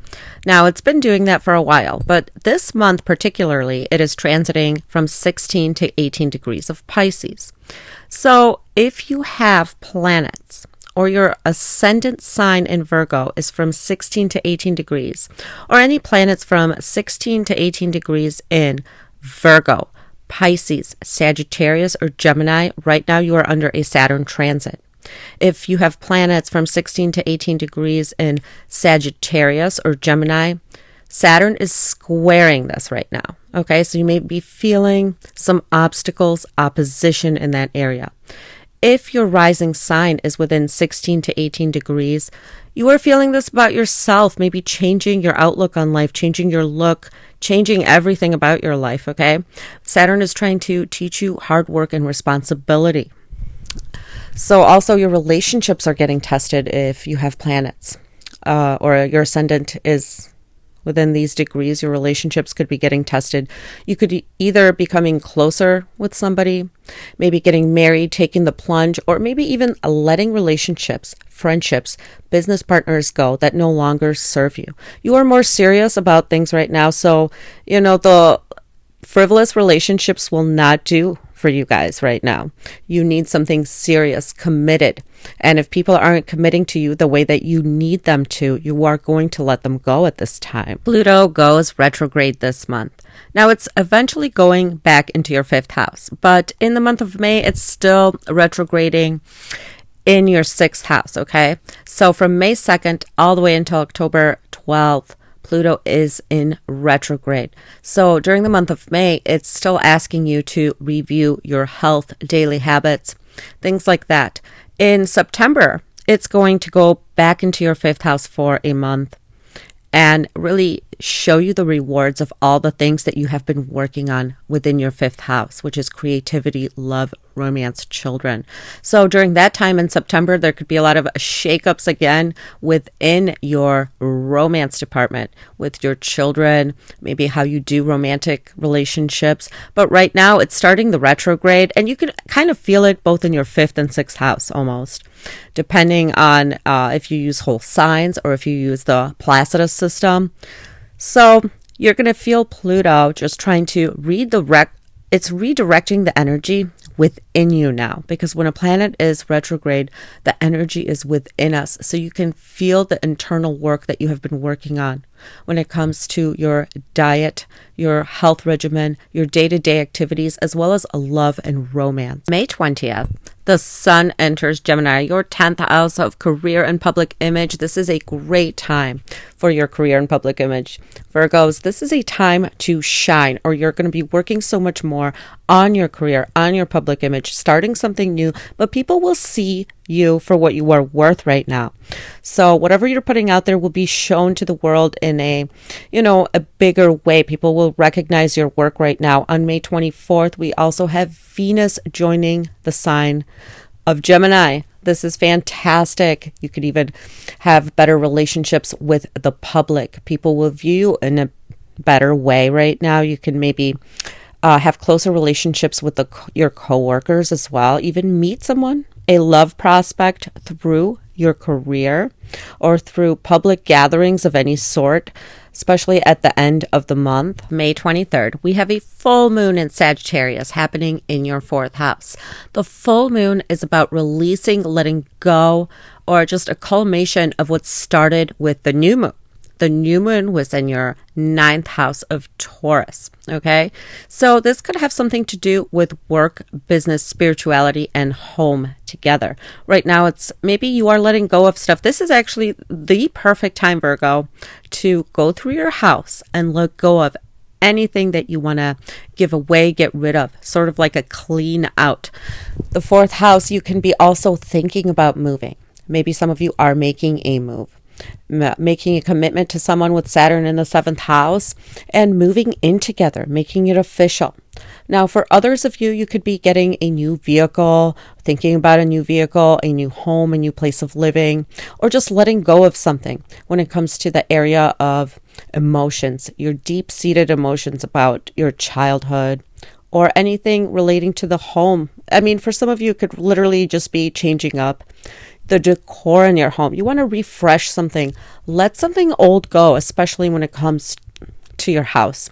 Speaker 1: Now, it's been doing that for a while, but this month particularly, it is transiting from 16 to 18 degrees of Pisces. So if you have planets, or your ascendant sign in Virgo is from 16 to 18 degrees, or any planets from 16 to 18 degrees in Virgo, Pisces, Sagittarius, or Gemini, right now you are under a Saturn transit. If you have planets from 16 to 18 degrees in Sagittarius or Gemini, Saturn is squaring this right now. Okay, so you may be feeling some obstacles, opposition in that area. If your rising sign is within 16 to 18 degrees, you are feeling this about yourself, maybe changing your outlook on life, changing your look, changing everything about your life, okay? Saturn is trying to teach you hard work and responsibility. So also your relationships are getting tested if you have planets or your ascendant is within these degrees. Your relationships could be getting tested. You could either be coming closer with somebody, maybe getting married, taking the plunge, or maybe even letting relationships, friendships, business partners go that no longer serve you. You are more serious about things right now. So, the frivolous relationships will not do for you guys right now. You need something serious, committed. And if people aren't committing to you the way that you need them to, you are going to let them go at this time. Pluto goes retrograde this month. Now it's eventually going back into your 5th house, but in the month of May, it's still retrograding in your 6th house, okay? So from May 2nd all the way until October 12th, Pluto is in retrograde. So during the month of May, it's still asking you to review your health, daily habits, things like that. In September, it's going to go back into your 5th house for a month and really show you the rewards of all the things that you have been working on within your 5th house, which is creativity, love, romance, children. So during that time in September, there could be a lot of shakeups again within your romance department with your children, maybe how you do romantic relationships. But right now it's starting the retrograde and you can kind of feel it both in your 5th and 6th house almost, depending on if you use whole signs or if you use the Placidus system. So you're going to feel Pluto just trying to it's redirecting the energy within you now, because when a planet is retrograde, the energy is within us. So you can feel the internal work that you have been working on when it comes to your diet, your health regimen, your day-to-day activities, as well as love and romance. May 20th, the sun enters Gemini, your 10th house of career and public image. This is a great time for your career and public image. Virgos, this is a time to shine, or you're going to be working so much more on your career, on your public image, starting something new, but people will see you for what you are worth right now. So whatever you're putting out there will be shown to the world in a bigger way. People will recognize your work right now. On May 24th, we also have Venus joining the sign of Gemini. This is fantastic. You could even have better relationships with the public. People will view you in a better way right now. You can maybe have closer relationships with your coworkers as well. Even meet someone, a love prospect through your career or through public gatherings of any sort, especially at the end of the month. May 23rd, we have a full moon in Sagittarius happening in your 4th house. The full moon is about releasing, letting go, or just a culmination of what started with the new moon. The new moon was in your 9th house of Taurus, okay? So this could have something to do with work, business, spirituality, and home together. Right now, it's maybe you are letting go of stuff. This is actually the perfect time, Virgo, to go through your house and let go of anything that you want to give away, get rid of, sort of like a clean out. The 4th house, you can be also thinking about moving. Maybe some of you are making a move, making a commitment to someone with Saturn in the 7th house and moving in together, making it official. Now, for others of you, you could be getting a new vehicle, thinking about a new vehicle, a new home, a new place of living, or just letting go of something when it comes to the area of emotions, your deep-seated emotions about your childhood or anything relating to the home. I mean, for some of you, it could literally just be changing up the decor in your home. You want to refresh something. Let something old go, especially when it comes to your house,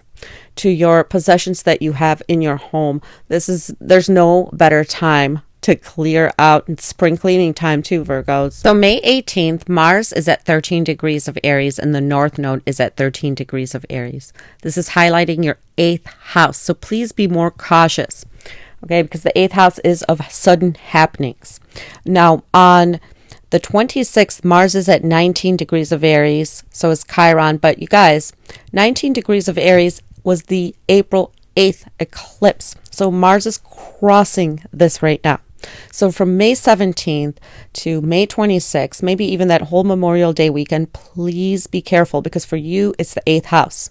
Speaker 1: to your possessions that you have in your home. There's no better time to clear out, and spring cleaning time too, Virgos. So May 18th, Mars is at 13 degrees of Aries and the North Node is at 13 degrees of Aries. This is highlighting your 8th house. So please be more cautious. okay, because the 8th house is of sudden happenings. Now, on the 26th, Mars is at 19 degrees of Aries, so is Chiron. But you guys, 19 degrees of Aries was the April 8th eclipse. So Mars is crossing this right now. So from May 17th to May 26th, maybe even that whole Memorial Day weekend, please be careful, because for you, it's the 8th house.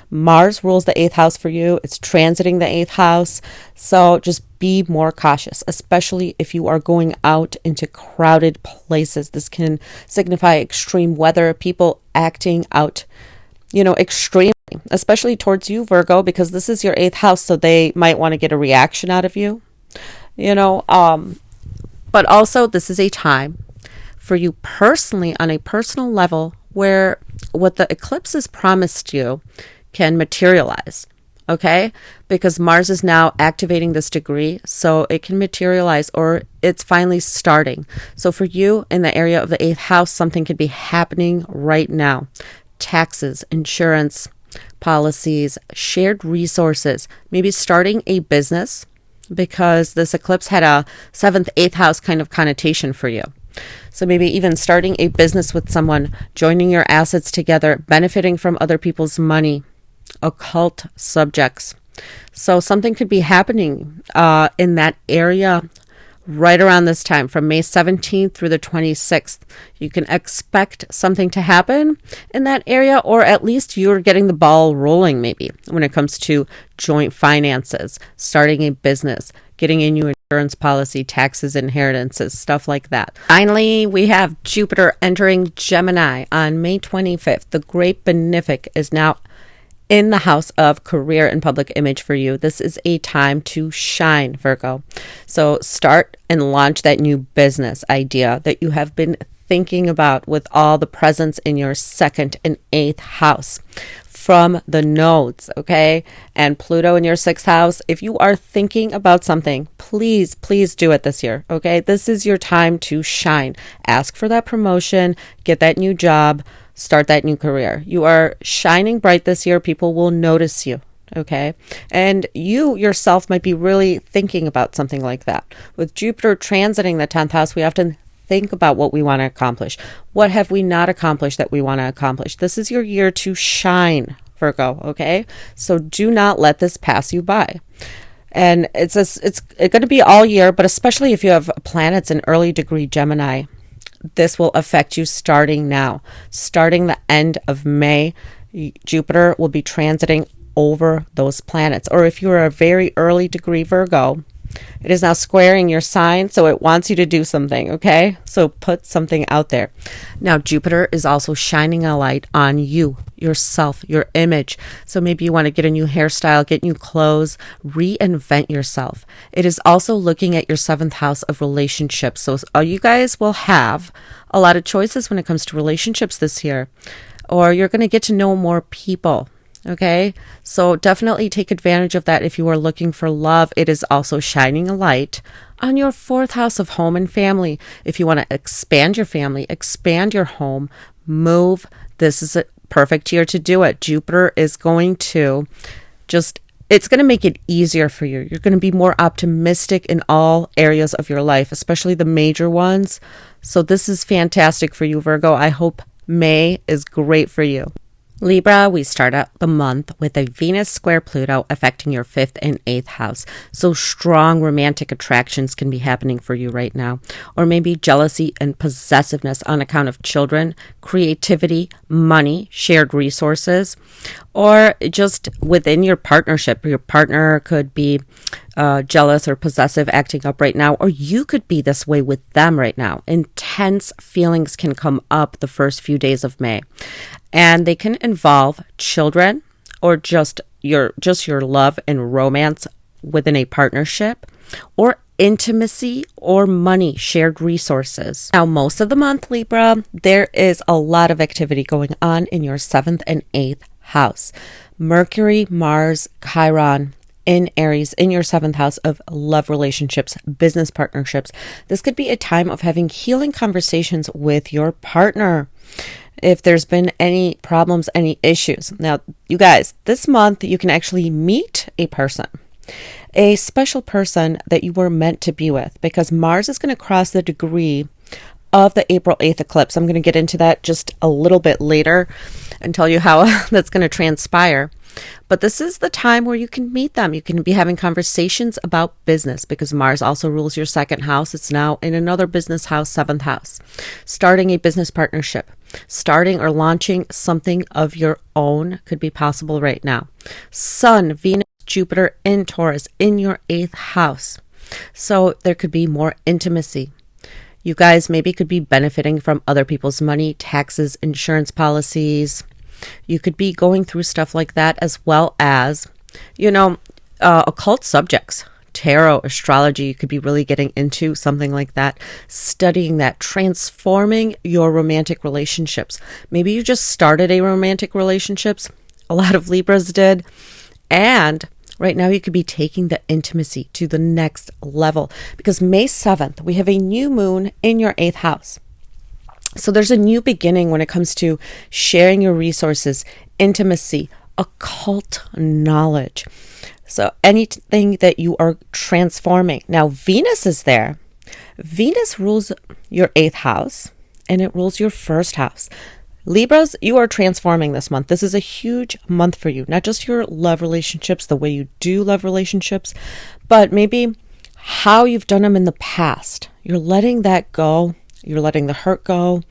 Speaker 1: Mars rules the 8th house for you. It's transiting the 8th house. So just be more cautious, especially if you are going out into crowded places. This can signify extreme weather, people acting out, extremely, especially towards you, Virgo, because this is your 8th house. So they might want to get a reaction out of you, but also this is a time for you personally, on a personal level, where what the eclipses promised you can materialize, okay? Because Mars is now activating this degree, so it can materialize, or it's finally starting. So for you in the area of the 8th house, something could be happening right now. Taxes, insurance, policies, shared resources, maybe starting a business, because this eclipse had a 7th, 8th house kind of connotation for you. So maybe even starting a business with someone, joining your assets together, benefiting from other people's money, occult subjects. So something could be happening in that area right around this time, from May 17th through the 26th. You can expect something to happen in that area, or at least you're getting the ball rolling maybe when it comes to joint finances, starting a business, getting a new insurance policy, taxes, inheritances, stuff like that. Finally, we have Jupiter entering Gemini on May 25th. The great benefic is now in the house of career and public image for you. This is a time to shine, Virgo. So start and launch that new business idea that you have been thinking about, with all the presence in your 2nd and 8th house from the nodes, okay? And Pluto in your 6th house. If you are thinking about something, please do it this year, okay? This is your time to shine. Ask for that promotion, get that new job, start that new career. You are shining bright this year. People will notice you, okay? And you yourself might be really thinking about something like that. With Jupiter transiting the 10th house, we often think about what we want to accomplish. What have we not accomplished that we want to accomplish? This is your year to shine, Virgo, okay? So do not let this pass you by. And it's going to be all year, but especially if you have planets in early degree Gemini, this will affect you starting now. Starting the end of May, Jupiter will be transiting over those planets. Or if you're a very early degree Virgo, it is now squaring your sign, so it wants you to do something, okay? So put something out there. Now, Jupiter is also shining a light on you, yourself, your image. So maybe you want to get a new hairstyle, get new clothes, reinvent yourself. It is also looking at your 7th house of relationships. So you guys will have a lot of choices when it comes to relationships this year, or you're going to get to know more people. Okay, so definitely take advantage of that if you are looking for love. It is also shining a light on your 4th house of home and family. If you want to expand your family, expand your home, move, this is a perfect year to do it. Jupiter is going to it's going to make it easier for you. You're going to be more optimistic in all areas of your life, especially the major ones. So this is fantastic for you, Virgo. I hope May is great for you. Libra, we start out the month with a Venus square Pluto affecting your 5th and 8th house. So strong romantic attractions can be happening for you right now. Or maybe jealousy and possessiveness on account of children, creativity, money, shared resources, or just within your partnership. Your partner could be jealous or possessive, acting up right now, or you could be this way with them right now. Intense feelings can come up the first few days of May, and they can involve children or just your love and romance within a partnership, or intimacy or money, shared resources. Now, most of the month, Libra, there is a lot of activity going on in your 7th and 8th house. Mercury, Mars, Chiron in Aries in your 7th house of love relationships, business partnerships. This could be a time of having healing conversations with your partner if there's been any problems, any issues. Now, you guys, this month you can actually meet a person a special person that you were meant to be with, because Mars is going to cross the degree of the April 8th eclipse. I'm going to get into that just a little bit later and tell you how that's going to transpire. But this is the time where you can meet them. You can be having conversations about business, because Mars also rules your second house. It's now in another business house, seventh house. Starting a business partnership, starting or launching something of your own could be possible right now. Sun, Venus, Jupiter in Taurus in your 8th house. So there could be more intimacy. You guys maybe could be benefiting from other people's money, taxes, insurance policies. You could be going through stuff like that, as well as, occult subjects, tarot, astrology. You could be really getting into something like that, studying that, transforming your romantic relationships. Maybe you just started a romantic relationships. A lot of Libras did. And right now you could be taking the intimacy to the next level, because May 7th, we have a new moon in your 8th house. So there's a new beginning when it comes to sharing your resources, intimacy, occult knowledge. So anything that you are transforming. Now, Venus is there. Venus rules your 8th house, and it rules your 1st house. Libras, you are transforming this month. This is a huge month for you. Not just your love relationships, the way you do love relationships, but maybe how you've done them in the past. You're letting that go. You're letting the hurt go.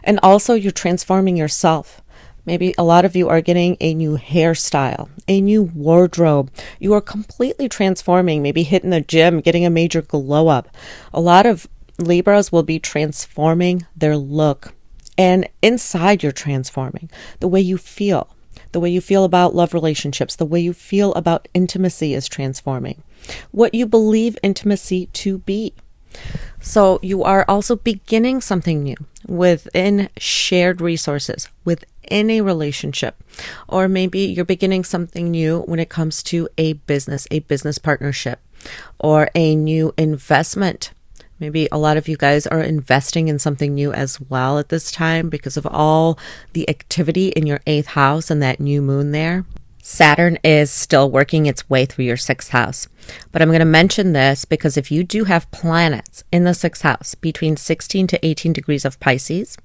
Speaker 1: And also you're transforming yourself. Maybe a lot of you are getting a new hairstyle, a new wardrobe. You are completely transforming, maybe hitting the gym, getting a major glow up. A lot of Libras will be transforming their look. And inside you're transforming the way you feel about love relationships, the way you feel about intimacy is transforming. What you believe intimacy to be. So you are also beginning something new within shared resources, within a relationship, or maybe you're beginning something new when it comes to a business partnership, or a new investment. Maybe a lot of you guys are investing in something new as well at this time because of all the activity in your 8th house and that new moon there. Saturn is still working its way through your 6th house. But I'm going to mention this because if you do have planets in the 6th house between 16 to 18 degrees of Pisces,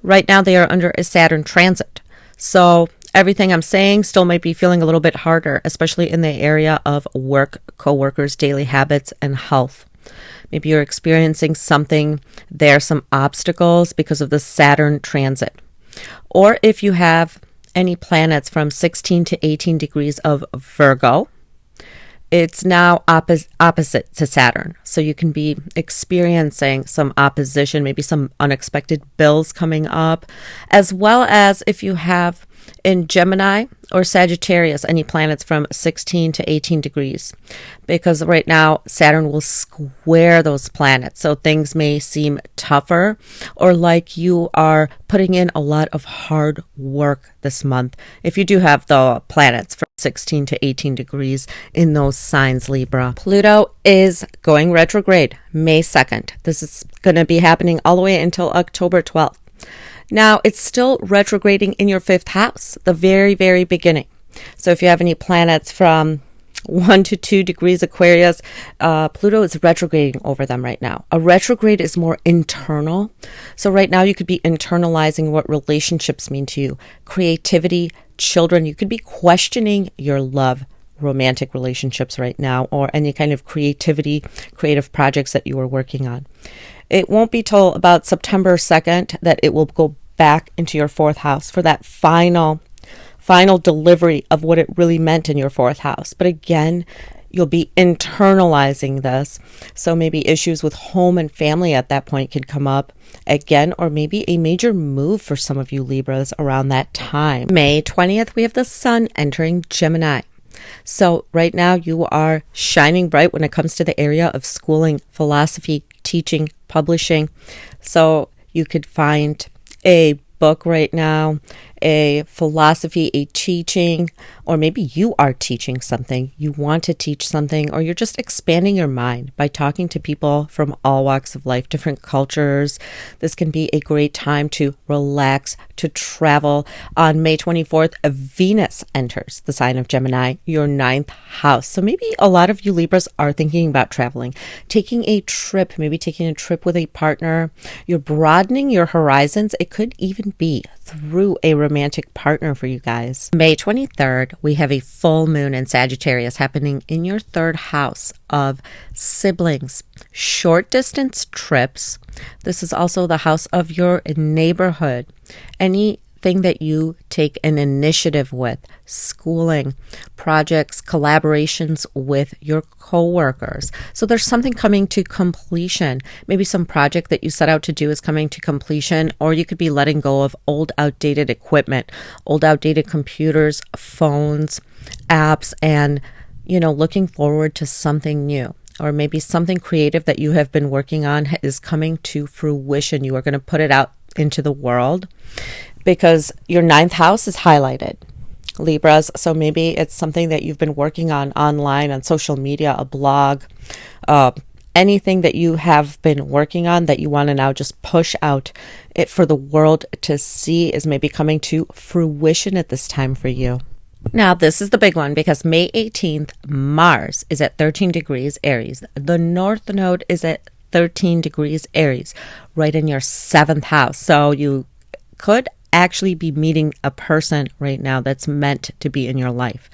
Speaker 1: right now they are under a Saturn transit. So everything I'm saying still might be feeling a little bit harder, especially in the area of work, coworkers, daily habits, and health. Maybe you're experiencing something there, some obstacles because of the Saturn transit. Or if you have any planets from 16 to 18 degrees of Virgo, it's now opposite to Saturn. So you can be experiencing some opposition, maybe some unexpected bills coming up, as well as if you have in Gemini or Sagittarius any planets from 16 to 18 degrees, because right now Saturn will square those planets. So things may seem tougher, or like you are putting in a lot of hard work this month if you do have the planets from 16 to 18 degrees in those signs, Libra. Pluto is going retrograde May 2nd. This is going to be happening all the way until October 12th. Now, it's still retrograding in your 5th house, the very, very beginning. So if you have any planets from 1 to 2 degrees Aquarius, Pluto is retrograding over them right now. A retrograde is more internal. So right now you could be internalizing what relationships mean to you. Creativity, children. You could be questioning your love, romantic relationships right now, or any kind of creativity, creative projects that you are working on. It won't be till about September 2nd that it will go back into your 4th house for that final delivery of what it really meant in your 4th house. But again, you'll be internalizing this. So maybe issues with home and family at that point could come up again, or maybe a major move for some of you Libras around that time. May 20th, we have the Sun entering Gemini. So right now you are shining bright when it comes to the area of schooling, philosophy, teaching, publishing. So you could find a book right now, a philosophy, a teaching, or maybe you are teaching something, you want to teach something, or you're just expanding your mind by talking to people from all walks of life, different cultures. This can be a great time to relax, to travel. On May 24th, Venus enters the sign of Gemini, your 9th house. So maybe a lot of you Libras are thinking about traveling, taking a trip, maybe taking a trip with a partner. You're broadening your horizons. It could even be through a romantic partner for you guys. May 23rd, we have a full moon in Sagittarius happening in your 3rd house of siblings, short distance trips. This is also the house of your neighborhood. Anything that you take an initiative with, schooling, projects, collaborations with your coworkers. So there's something coming to completion. Maybe some project that you set out to do is coming to completion, or you could be letting go of old outdated equipment, old outdated computers, phones, apps, and looking forward to something new. Or maybe something creative that you have been working on is coming to fruition. You are going to put it out into the world because your 9th house is highlighted, Libras. So maybe it's something that you've been working on online, on social media, a blog, anything that you have been working on that you want to now just push out it for the world to see is maybe coming to fruition at this time for you. Now, this is the big one because May 18th, Mars is at 13 degrees Aries. The North Node is at 13 degrees Aries, right in your 7th house. So you could actually be meeting a person right now that's meant to be in your life.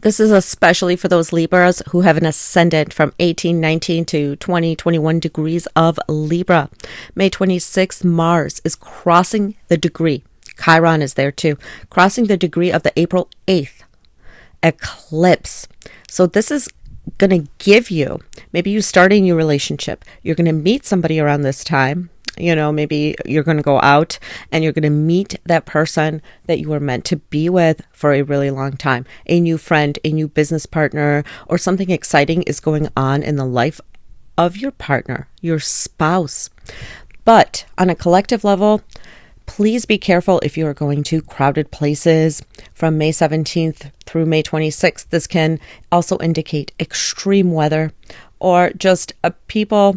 Speaker 1: This is especially for those Libras who have an ascendant from 18, 19 to 20, 21 degrees of Libra. May 26th, Mars is crossing the degree. Chiron is there too, crossing the degree of the April 8th eclipse. So this is going to give you, maybe you starting your relationship, you're going to meet somebody around this time. Maybe you're going to go out and you're going to meet that person that you were meant to be with for a really long time. A new friend, a new business partner, or something exciting is going on in the life of your partner, your spouse. But on a collective level, please be careful if you are going to crowded places from May 17th through May 26th. This can also indicate extreme weather or just people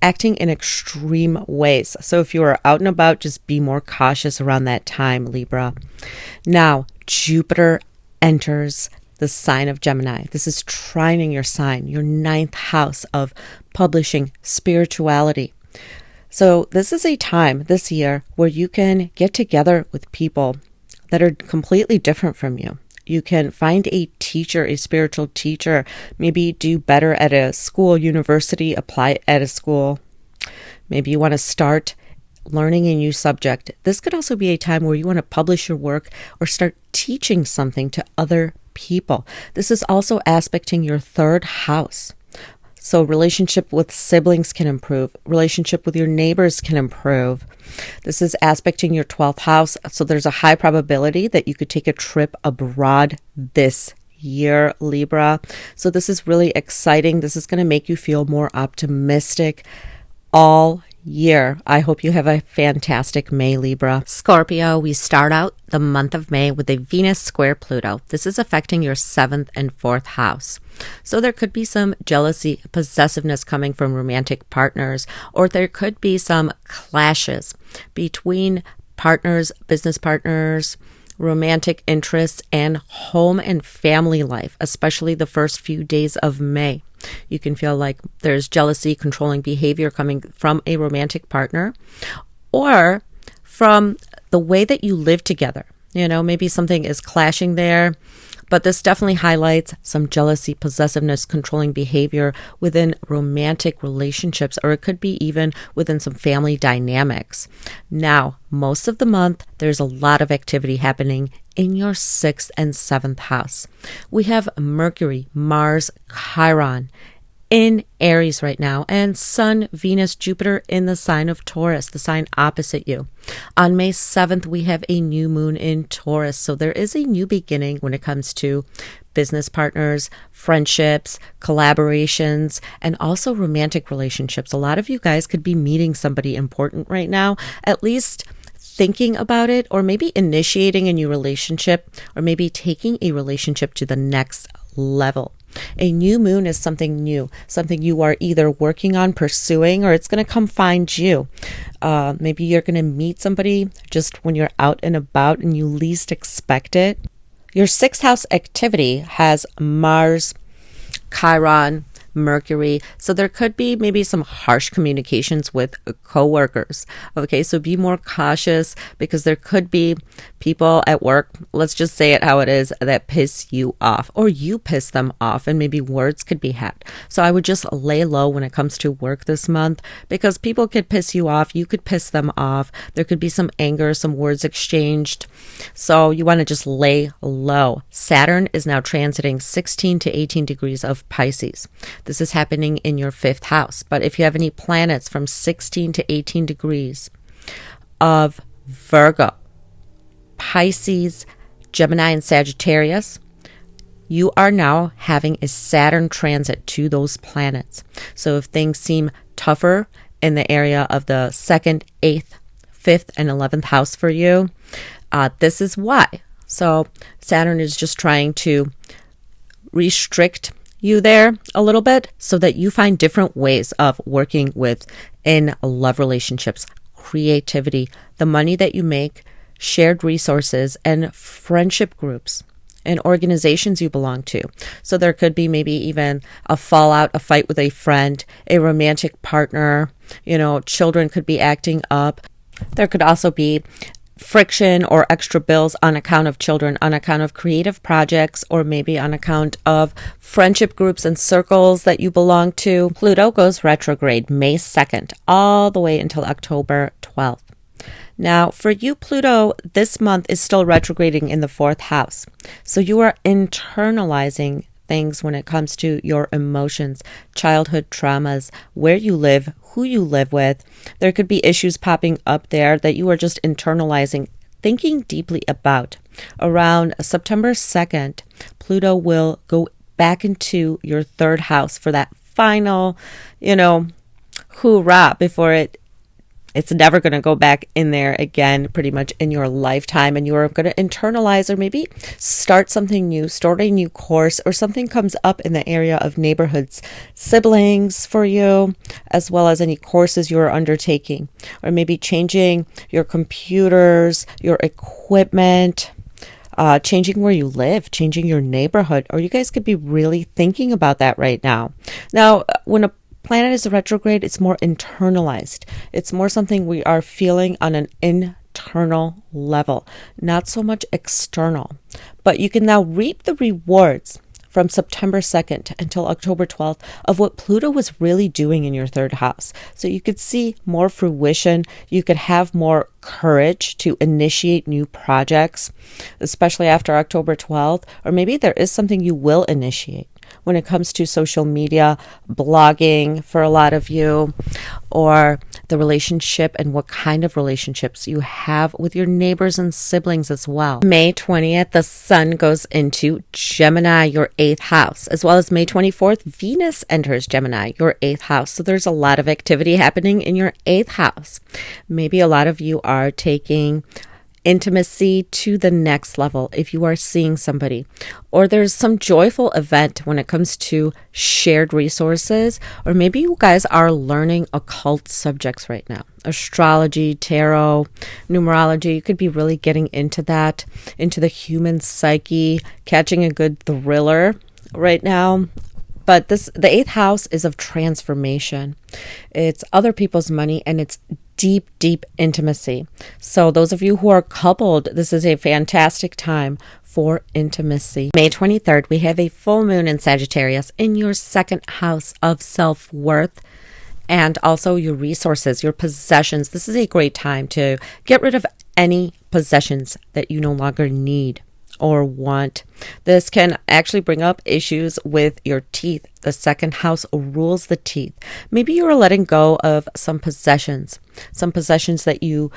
Speaker 1: acting in extreme ways. So if you are out and about, just be more cautious around that time, Libra. Now, Jupiter enters the sign of Gemini. This is trining your sign, your 9th house of publishing, spirituality. So this is a time this year where you can get together with people that are completely different from you. You can find a teacher, a spiritual teacher, maybe do better at a school, university, apply at a school. Maybe you want to start learning a new subject. This could also be a time where you want to publish your work or start teaching something to other people. This is also aspecting your 3rd house. So relationship with siblings can improve. Relationship with your neighbors can improve. This is aspecting your 12th house. So there's a high probability that you could take a trip abroad this year, Libra. So this is really exciting. This is going to make you feel more optimistic all year. I hope you have a fantastic May, Libra. Scorpio, we start out the month of May with a Venus square Pluto. This is affecting your 7th and 4th house. So there could be some jealousy, possessiveness coming from romantic partners, or there could be some clashes between partners, business partners, romantic interests, and home and family life, especially the first few days of May. You can feel like there's jealousy, controlling behavior coming from a romantic partner or from the way that you live together. Maybe something is clashing there, but this definitely highlights some jealousy, possessiveness, controlling behavior within romantic relationships, or it could be even within some family dynamics. Now, most of the month, there's a lot of activity happening in your 6th and 7th house. We have Mercury, Mars, Chiron in Aries right now, and Sun, Venus, Jupiter in the sign of Taurus, the sign opposite you. On May 7th, we have a new moon in Taurus. So there is a new beginning when it comes to business partners, friendships, collaborations, and also romantic relationships. A lot of you guys could be meeting somebody important right now, at least thinking about it, or maybe initiating a new relationship, or maybe taking a relationship to the next level. A new moon is something new, something you are either working on, pursuing, or it's going to come find you. Maybe you're going to meet somebody just when you're out and about and you least expect it. Your sixth house activity has Mars, Chiron, Mercury. So there could be maybe some harsh communications with coworkers. Okay, so be more cautious because there could be people at work, let's just say it how it is, that piss you off, or you piss them off, and maybe words could be had. So I would just lay low when it comes to work this month, because people could piss you off, you could piss them off, there could be some anger, some words exchanged. So you want to just lay low. Saturn is now transiting 16 to 18 degrees of Pisces. This is happening in your fifth house. But if you have any planets from 16 to 18 degrees of Virgo, Pisces, Gemini, and Sagittarius, you are now having a Saturn transit to those planets. So if things seem tougher in the area of the 2nd, 8th, 5th, and 11th house for you, this is why. So Saturn is just trying to restrict you there a little bit so that you find different ways of working with in love relationships, creativity, the money that you make, shared resources, and friendship groups and organizations you belong to. So there could be maybe even a fallout, a fight with a friend, a romantic partner, children could be acting up. There could also be friction or extra bills on account of children, on account of creative projects, or maybe on account of friendship groups and circles that you belong to. Pluto goes retrograde May 2nd all the way until October 12th. Now, for you, Pluto this month is still retrograding in the 4th house. So you are internalizing things when it comes to your emotions, childhood traumas, where you live, who you live with. There could be issues popping up there that you are just internalizing, thinking deeply about. Around September 2nd, Pluto will go back into your 3rd house for that final, hoorah before it's never going to go back in there again pretty much in your lifetime, and you're going to internalize or maybe start something new, start a new course, or something comes up in the area of neighborhoods, siblings for you, as well as any courses you are undertaking, or maybe changing your computers, your equipment, changing where you live, changing your neighborhood, or you guys could be really thinking about that right now. Now, when a planet is retrograde, it's more internalized. It's more something we are feeling on an internal level, not so much external. But you can now reap the rewards from September 2nd until October 12th of what Pluto was really doing in your 3rd house. So you could see more fruition. You could have more courage to initiate new projects, especially after October 12th, or maybe there is something you will initiate when it comes to social media, blogging for a lot of you, or the relationship and what kind of relationships you have with your neighbors and siblings as well. May 20th, the sun goes into Gemini, your 8th house, as well as May 24th, Venus enters Gemini, your 8th house. So there's a lot of activity happening in your 8th house. Maybe a lot of you are taking intimacy to the next level if you are seeing somebody, or there's some joyful event when it comes to shared resources, or maybe you guys are learning occult subjects right now, astrology, tarot, numerology. You could be really getting into that, into the human psyche, catching a good thriller right now. But the 8th house is of transformation. It's other people's money, and it's deep intimacy. So those of you who are coupled, this is a fantastic time for intimacy. May 23rd, we have a full moon in Sagittarius in your 2nd house of self-worth and also your resources, your possessions. This is a great time to get rid of any possessions that you no longer need or want. This can actually bring up issues with your teeth. The 2nd house rules the teeth. Maybe you are letting go of some possessions that you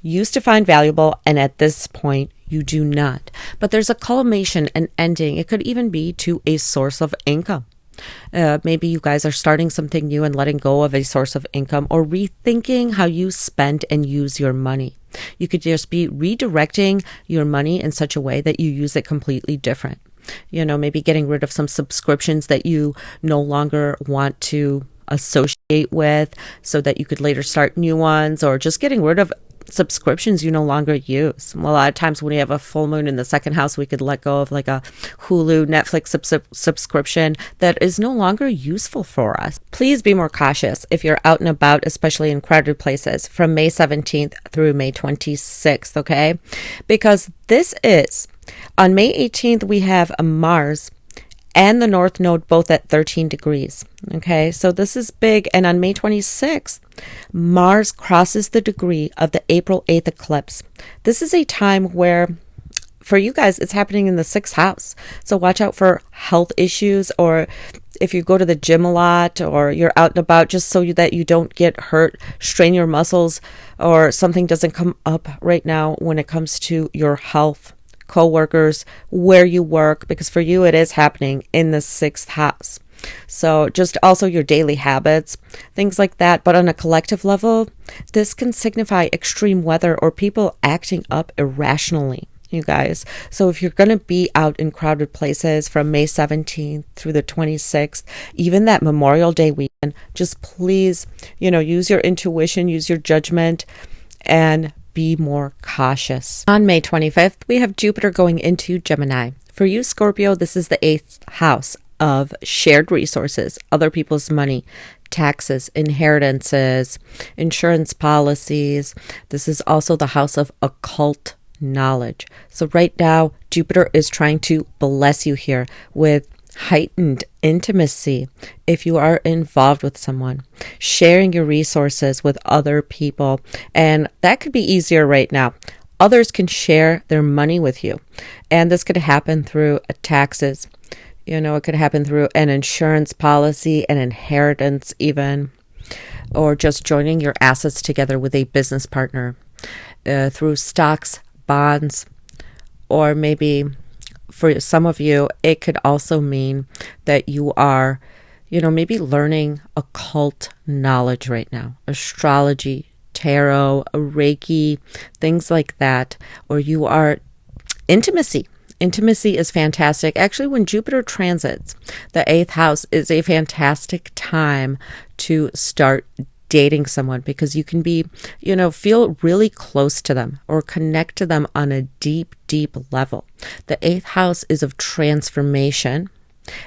Speaker 1: used to find valuable, and at this point you do not. But there's a culmination, an ending. It could even be to a source of income. Maybe you guys are starting something new and letting go of a source of income, or rethinking how you spend and use your money. You could just be redirecting your money in such a way that you use it completely different. Maybe getting rid of some subscriptions that you no longer want to associate with so that you could later start new ones, or just getting rid of subscriptions you no longer use. A lot of times when we have a full moon in the second house, we could let go of like a Hulu, Netflix subscription that is no longer useful for us. Please be more cautious if you're out and about, especially in crowded places, from May 17th through May 26th, okay? Because this is, on May 18th, we have a Mars and the North Node both at 13 degrees. Okay, so this is big. And on May 26th, Mars crosses the degree of the April 8th eclipse. This is a time where, for you guys, it's happening in the 6th house. So watch out for health issues, or if you go to the gym a lot or you're out and about, just so that you don't get hurt, strain your muscles, or something doesn't come up right now when it comes to your health, co-workers, where you work, because for you it is happening in the 6th house. So just also your daily habits, things like that. But on a collective level, this can signify extreme weather or people acting up irrationally, you guys. So if you're going to be out in crowded places from May 17th through the 26th, even that Memorial Day weekend, just please, use your intuition, use your judgment, and be more cautious. On May 25th, we have Jupiter going into Gemini. For you, Scorpio, this is the 8th house of shared resources, other people's money, taxes, inheritances, insurance policies. This is also the house of occult knowledge. So right now, Jupiter is trying to bless you here with heightened intimacy. If you are involved with someone, sharing your resources with other people, and that could be easier right now. Others can share their money with you, and this could happen through taxes. It could happen through an insurance policy, an inheritance even, or just joining your assets together with a business partner, through stocks, bonds, or maybe for some of you, it could also mean that you are, maybe learning occult knowledge right now, astrology, tarot, Reiki, things like that, or you are intimacy. Intimacy is fantastic. Actually, when Jupiter transits the 8th house, is a fantastic time to start dating someone, because you can be, feel really close to them or connect to them on a deep, deep level. The 8th house is of transformation,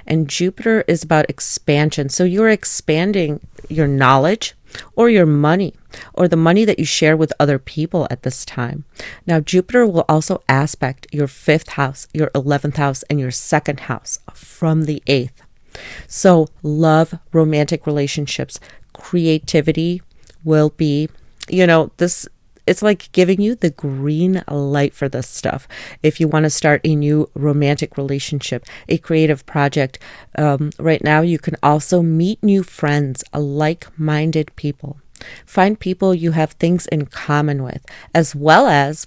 Speaker 1: and Jupiter is about expansion. So you're expanding your knowledge or your money, or the money that you share with other people at this time. Now, Jupiter will also aspect your 5th house, your 11th house, and your 2nd house from the 8th. So love, romantic relationships, creativity will be, this, it's like giving you the green light for this stuff. If you want to start a new romantic relationship, a creative project, right now you can also meet new friends, like-minded people. Find people you have things in common with, as well as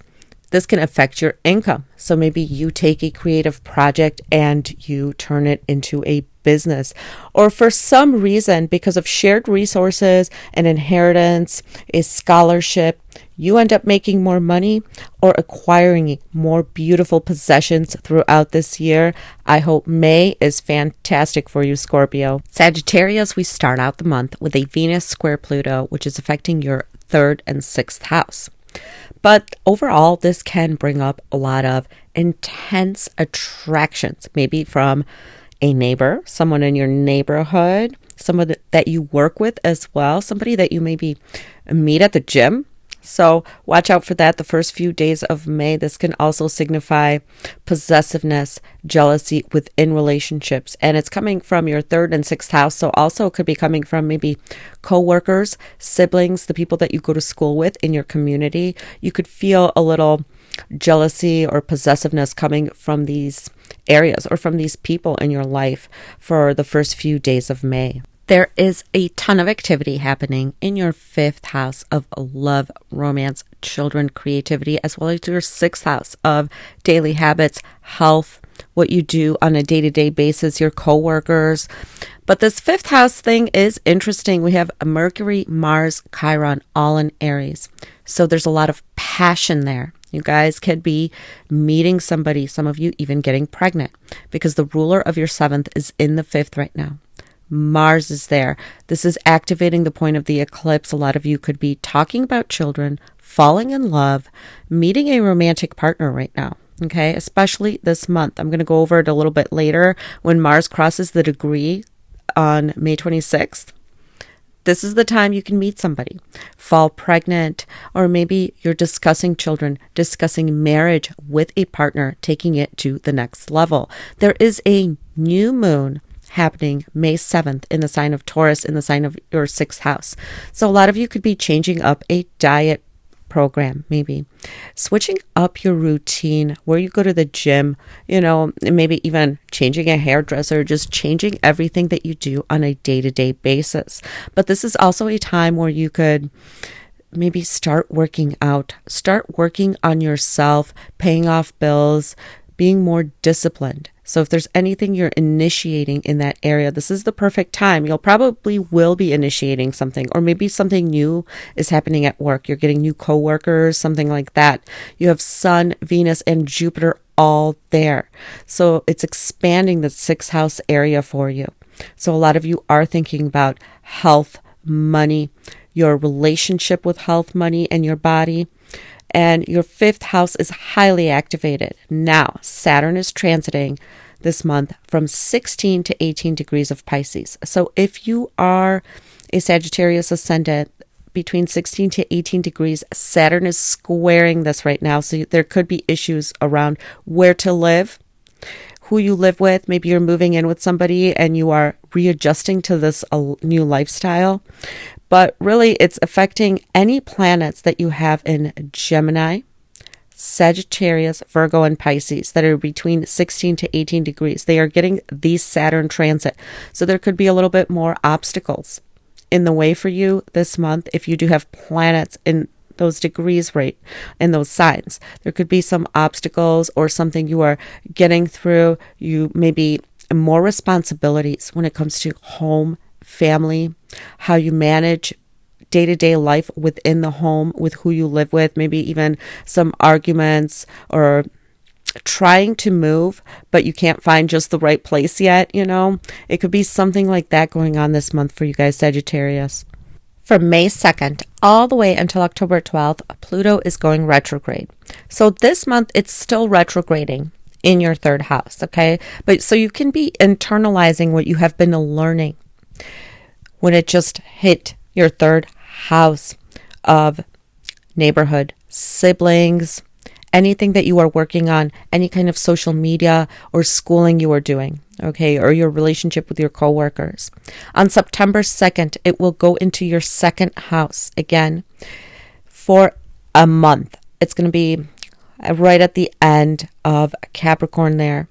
Speaker 1: this can affect your income. So maybe you take a creative project and you turn it into a business, or for some reason, because of shared resources, an inheritance, a scholarship, you end up making more money or acquiring more beautiful possessions throughout this year. I hope May is fantastic for you, Scorpio. Sagittarius, we start out the month with a Venus square Pluto, which is affecting your 3rd and 6th house. But overall, this can bring up a lot of intense attractions, maybe from a neighbor, someone in your neighborhood, someone that you work with as well, somebody that you maybe meet at the gym. So watch out for that the first few days of May. This can also signify possessiveness, jealousy within relationships. And it's coming from your 3rd and 6th house. So also it could be coming from maybe co-workers, siblings, the people that you go to school with in your community. You could feel a little jealousy or possessiveness coming from these areas or from these people in your life for the first few days of May. There is a ton of activity happening in your 5th house of love, romance, children, creativity, as well as your 6th house of daily habits, health, what you do on a day-to-day basis, your coworkers, But this fifth house thing is interesting. We have Mercury, Mars, Chiron, all in Aries. So there's a lot of passion there. You guys could be meeting somebody, some of you even getting pregnant, because the ruler of your seventh is in the fifth right now. Mars is there. This is activating the point of the eclipse. A lot of you could be talking about children, falling in love, meeting a romantic partner right now. Okay, especially this month. I'm going to go over it a little bit later when Mars crosses the degree on May 26th. This is the time you can meet somebody, fall pregnant, or maybe you're discussing children, discussing marriage with a partner, taking it to the next level. There is a new moon happening May 7th in the sign of Taurus, in the sign of your sixth house. So a lot of you could be changing up a diet program, maybe switching up your routine where you go to the gym, maybe even changing a hairdresser, just changing everything that you do on a day-to-day basis. But this is also a time where you could maybe start working out, start working on yourself, paying off bills, being more disciplined. So if there's anything you're initiating in that area, this is the perfect time. You'll probably will be initiating something, or maybe something new is happening at work. You're getting new coworkers, something like that. You have Sun, Venus, and Jupiter all there. So it's expanding the sixth house area for you. So a lot of you are thinking about health, money, your relationship with health, money, and your body. And your fifth house is highly activated. Now, Saturn is transiting this month from 16 to 18 degrees of Pisces. So if you are a Sagittarius ascendant, between 16 to 18 degrees, Saturn is squaring this right now. So there could be issues around where to live, who you live with. Maybe you're moving in with somebody and you are readjusting to this new lifestyle. But really, it's affecting any planets that you have in Gemini, Sagittarius, Virgo, and Pisces that are between 16 to 18 degrees. They are getting these Saturn transit. So there could be a little bit more obstacles in the way for you this month if you do have planets in those degrees, right, in those signs. There could be some obstacles or something you are getting through. You maybe more responsibilities when it comes to home, family, how you manage day-to-day life within the home with who you live with, maybe even some arguments or trying to move, but you can't find just the right place yet, It could be something like that going on this month for you guys, Sagittarius. From May 2nd all the way until October 12th, Pluto is going retrograde. So this month, it's still retrograding in your third house, okay? But so you can be internalizing what you have been learning when it just hit your third house of neighborhood, siblings, anything that you are working on, any kind of social media or schooling you are doing, okay, or your relationship with your coworkers. On September 2nd, it will go into your second house again for a month. It's going to be right at the end of Capricorn there.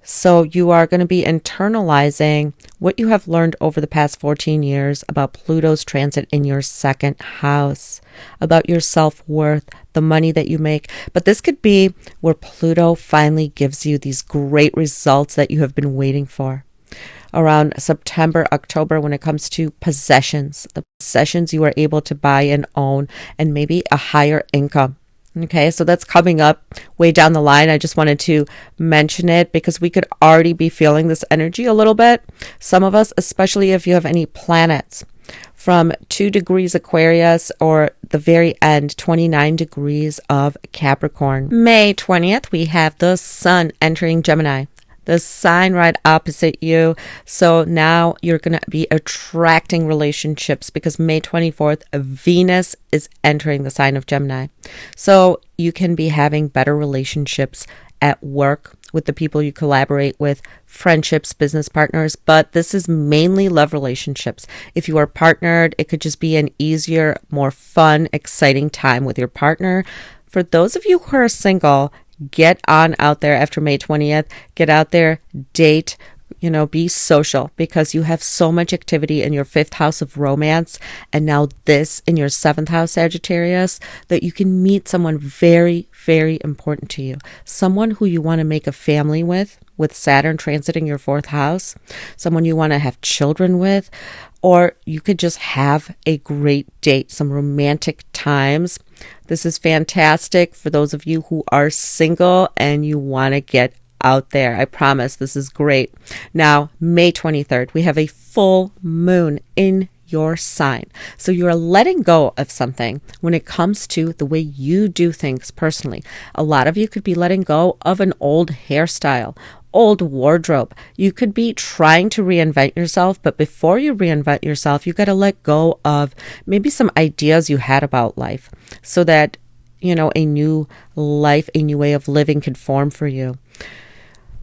Speaker 1: So you are going to be internalizing what you have learned over the past 14 years about Pluto's transit in your second house, about your self-worth, the money that you make. But this could be where Pluto finally gives you these great results that you have been waiting for. Around September, October, when it comes to possessions, the possessions you are able to buy and own, and maybe a higher income. Okay, so that's coming up way down the line. I just wanted to mention it because we could already be feeling this energy a little bit. Some of us, especially if you have any planets from 2 degrees Aquarius or the very end, 29 degrees of Capricorn. May 20th, we have the Sun entering Gemini, the sign right opposite you. So now you're going to be attracting relationships because May 24th, Venus is entering the sign of Gemini. So you can be having better relationships at work with the people you collaborate with, friendships, business partners, but this is mainly love relationships. If you are partnered, it could just be an easier, more fun, exciting time with your partner. For those of you who are single, get on out there after May 20th. Get out there, date, be social, because you have so much activity in your fifth house of romance, and now this in your seventh house, Sagittarius, that you can meet someone very, very important to you, someone who you want to make a family with Saturn transiting your fourth house, someone you want to have children with, or you could just have a great date, some romantic times. This is fantastic for those of you who are single and you want to get out there. I promise this is great. Now, May 23rd, we have a full moon in your sign. So you're letting go of something when it comes to the way you do things personally. A lot of you could be letting go of an old hairstyle, old wardrobe. You could be trying to reinvent yourself, but before you reinvent yourself, you got to let go of maybe some ideas you had about life so that, a new life, a new way of living could form for you.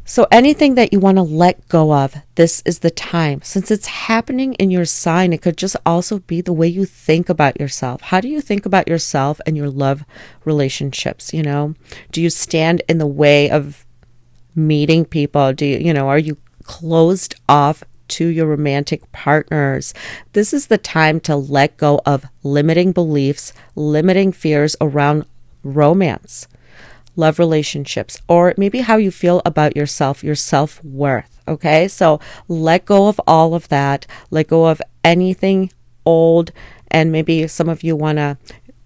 Speaker 1: So anything that you want to let go of, this is the time. Since it's happening in your sign, it could just also be the way you think about yourself. How do you think about yourself and your love relationships? Do you stand in the way of meeting people? Are you closed off to your romantic partners? This is the time to let go of limiting beliefs, limiting fears around romance, love relationships, or maybe how you feel about yourself, your self-worth. Okay, so let go of all of that. Let go of anything old, and maybe some of you want to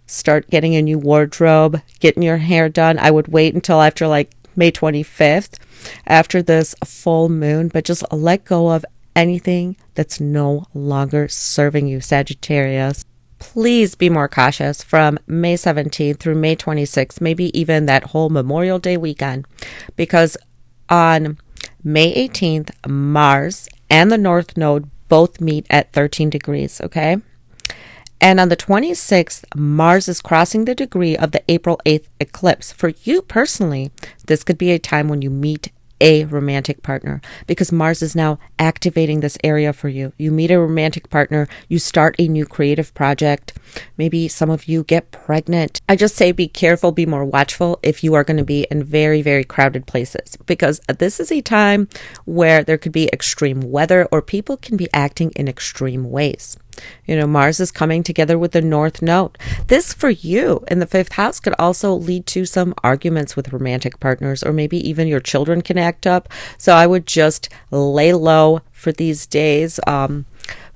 Speaker 1: start getting a new wardrobe, getting your hair done. I would wait until after May 25th, after this full moon, but just let go of anything that's no longer serving you, Sagittarius. Please be more cautious from May 17th through May 26th, maybe even that whole Memorial Day weekend, because on May 18th, Mars and the North Node both meet at 13 degrees, okay? And on the 26th, Mars is crossing the degree of the April 8th eclipse. For you personally, this could be a time when you meet a romantic partner, because Mars is now activating this area for you. You meet a romantic partner, you start a new creative project. Maybe some of you get pregnant. I just say be careful, be more watchful if you are going to be in very, very crowded places, because this is a time where there could be extreme weather or people can be acting in extreme ways. Mars is coming together with the North Node. This for you in the fifth house could also lead to some arguments with romantic partners, or maybe even your children can act up. So I would just lay low for these days.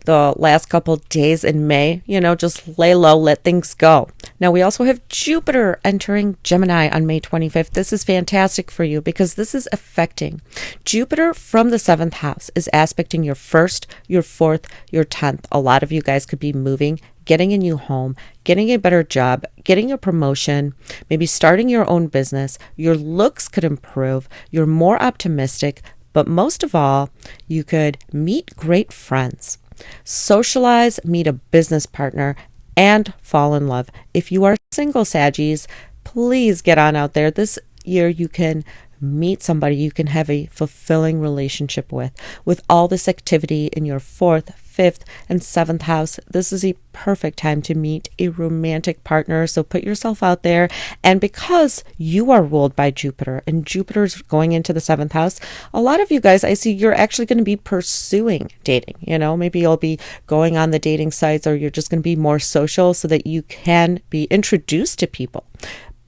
Speaker 1: The last couple days in May, just lay low, let things go. Now we also have Jupiter entering Gemini on May 25th. This is fantastic for you because this is affecting Jupiter from the seventh house is aspecting your first, your fourth, your 10th. A lot of you guys could be moving, getting a new home, getting a better job, getting a promotion, maybe starting your own business. Your looks could improve. You're more optimistic, but most of all, you could meet great friends, socialize, meet a business partner, and fall in love. If you are single, Saggies, please get on out there. This year you can meet somebody you can have a fulfilling relationship with. With all this activity in your fourth, fifth, and seventh house, this is a perfect time to meet a romantic partner. So put yourself out there. And because you are ruled by Jupiter and Jupiter's going into the seventh house, a lot of you guys, I see you're actually going to be pursuing dating. Maybe you'll be going on the dating sites, or you're just going to be more social so that you can be introduced to people.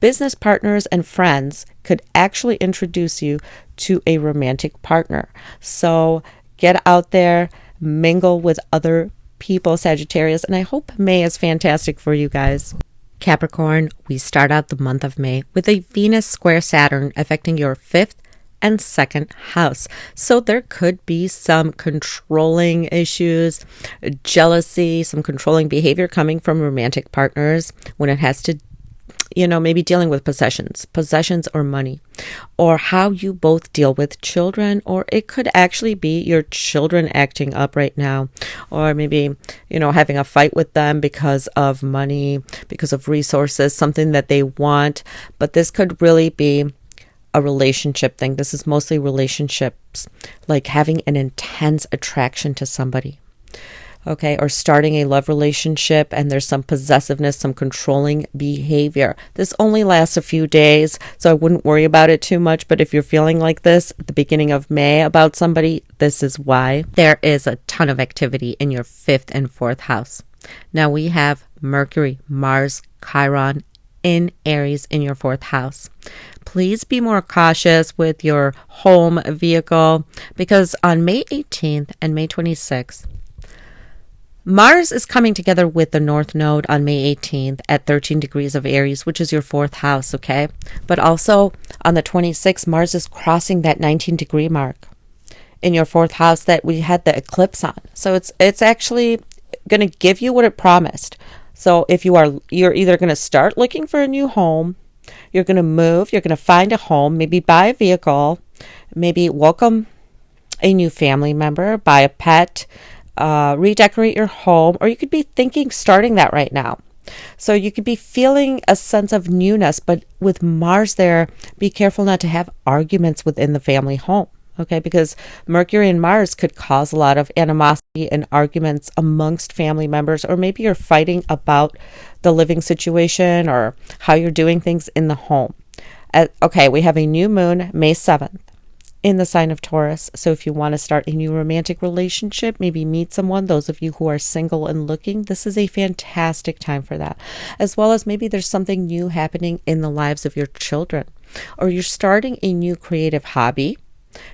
Speaker 1: Business partners and friends could actually introduce you to a romantic partner. So get out there, mingle with other people, Sagittarius, and I hope May is fantastic for you guys. Capricorn, we start out the month of May with a Venus square Saturn affecting your fifth and second house. So there could be some controlling issues, jealousy, some controlling behavior coming from romantic partners when it has to maybe dealing with possessions or money, or how you both deal with children, or it could actually be your children acting up right now, or maybe, having a fight with them because of money, because of resources, something that they want. But this could really be a relationship thing. This is mostly relationships, like having an intense attraction to somebody. okay, or starting a love relationship, and there's some possessiveness, some controlling behavior. This only lasts a few days, so I wouldn't worry about it too much, but if you're feeling like this at the beginning of May about somebody, this is why. There is a ton of activity in your 5th and 4th house. Now we have Mercury, Mars, Chiron in Aries in your 4th house. Please be more cautious with your home vehicle, because on May 18th and May 26th, Mars is coming together with the North Node on May 18th at 13 degrees of Aries, which is your 4th house, okay? But also on the 26th, Mars is crossing that 19-degree mark in your 4th house that we had the eclipse on. So it's actually going to give you what it promised. So if you're either going to start looking for a new home, you're going to move, you're going to find a home, maybe buy a vehicle, maybe welcome a new family member, buy a pet, redecorate your home, or you could be thinking starting that right now. So you could be feeling a sense of newness, but with Mars there, be careful not to have arguments within the family home. Okay, because Mercury and Mars could cause a lot of animosity and arguments amongst family members, or maybe you're fighting about the living situation or how you're doing things in the home. Okay, we have a new moon, May 7th, in the sign of Taurus. So if you want to start a new romantic relationship, maybe meet someone, those of you who are single and looking, this is a fantastic time for that. As well as maybe there's something new happening in the lives of your children, or you're starting a new creative hobby,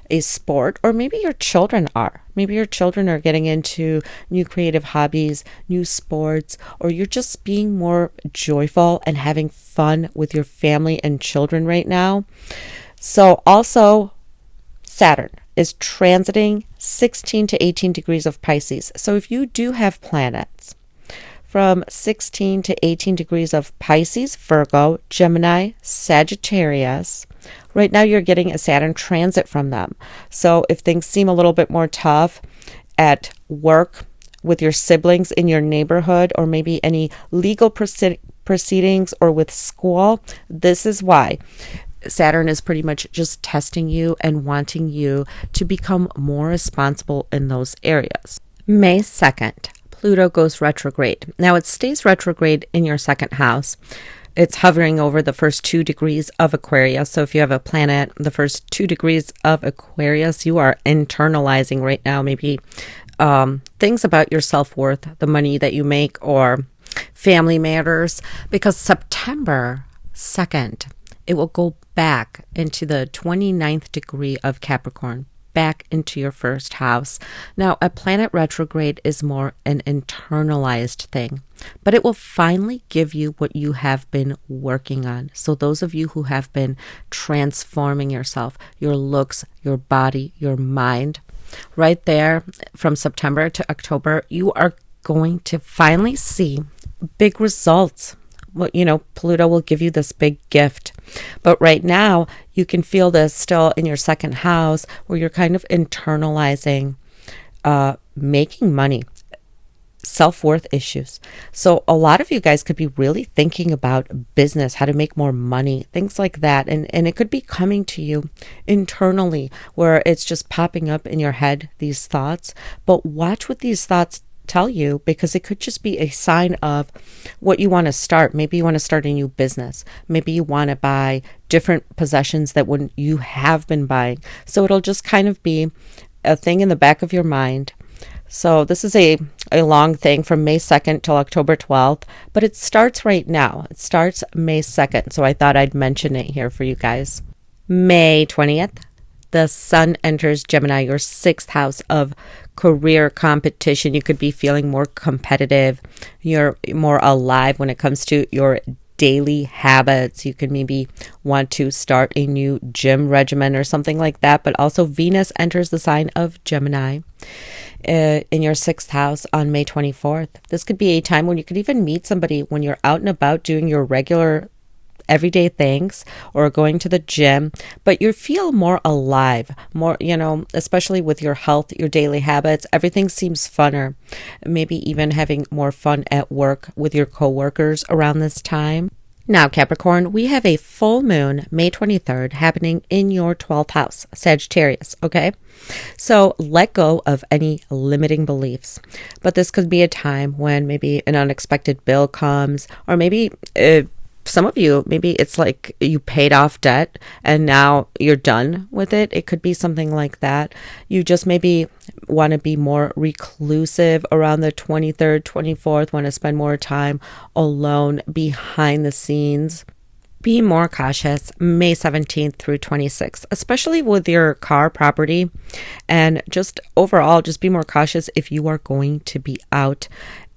Speaker 1: a sport, or maybe your children are. Maybe your children are getting into new creative hobbies, new sports, or you're just being more joyful and having fun with your family and children right now. So also, Saturn is transiting 16 to 18 degrees of Pisces. So if you do have planets from 16 to 18 degrees of Pisces, Virgo, Gemini, Sagittarius, right now you're getting a Saturn transit from them. So if things seem a little bit more tough at work, with your siblings in your neighborhood, or maybe any legal proceedings, or with school, this is why. Saturn is pretty much just testing you and wanting you to become more responsible in those areas. May 2nd, Pluto goes retrograde. Now it stays retrograde in your 2nd house. It's hovering over the first 2 degrees of Aquarius. So if you have a planet, the first 2 degrees of Aquarius, you are internalizing right now maybe things about your self-worth, the money that you make, or family matters, because September 2nd, it will go back into the 29th degree of Capricorn, back into your 1st house. Now, a planet retrograde is more an internalized thing, but it will finally give you what you have been working on. So those of you who have been transforming yourself, your looks, your body, your mind, right there from September to October, you are going to finally see big results. Well, Pluto will give you this big gift. But right now, you can feel this still in your 2nd house, where you're kind of internalizing making money, self-worth issues. So a lot of you guys could be really thinking about business, how to make more money, things like that. And it could be coming to you internally, where it's just popping up in your head, these thoughts. But watch what these thoughts tell you, because it could just be a sign of what you want to start. Maybe you want to start a new business. Maybe you want to buy different possessions that wouldn't you have been buying. So it'll just kind of be a thing in the back of your mind. So this is a long thing from May 2nd till October 12th, but it starts right now. It starts May 2nd. So I thought I'd mention it here for you guys. May 20th, the Sun enters Gemini, your 6th house of career competition. You could be feeling more competitive. You're more alive when it comes to your daily habits. You could maybe want to start a new gym regimen or something like that. But also Venus enters the sign of Gemini in your 6th house on May 24th. This could be a time when you could even meet somebody when you're out and about doing your regular everyday things, or going to the gym, but you feel more alive, more, especially with your health, your daily habits, everything seems funner. Maybe even having more fun at work with your coworkers around this time. Now, Capricorn, we have a full moon, May 23rd, happening in your 12th house, Sagittarius, okay? So let go of any limiting beliefs. But this could be a time when maybe an unexpected bill comes, or maybe some of you, maybe it's like you paid off debt and now you're done with it. It could be something like that. You just maybe want to be more reclusive around the 23rd, 24th, want to spend more time alone behind the scenes. Be more cautious May 17th through 26th, especially with your car property. And just overall, just be more cautious if you are going to be out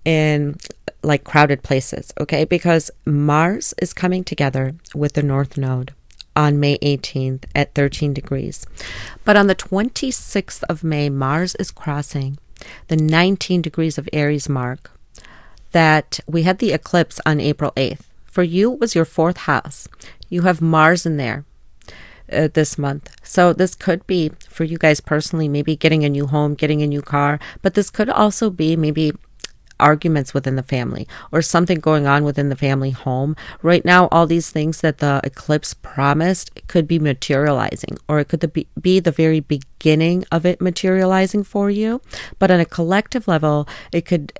Speaker 1: in like crowded places, okay? Because Mars is coming together with the North Node on May 18th at 13 degrees. But on the 26th of May, Mars is crossing the 19 degrees of Aries mark that we had the eclipse on April 8th. For you, it was your 4th house. You have Mars in there this month. So this could be for you guys personally, maybe getting a new home, getting a new car, but this could also be maybe arguments within the family or something going on within the family home. Right now, all these things that the eclipse promised could be materializing, or it could be the very beginning of it materializing for you. But on a collective level, it could,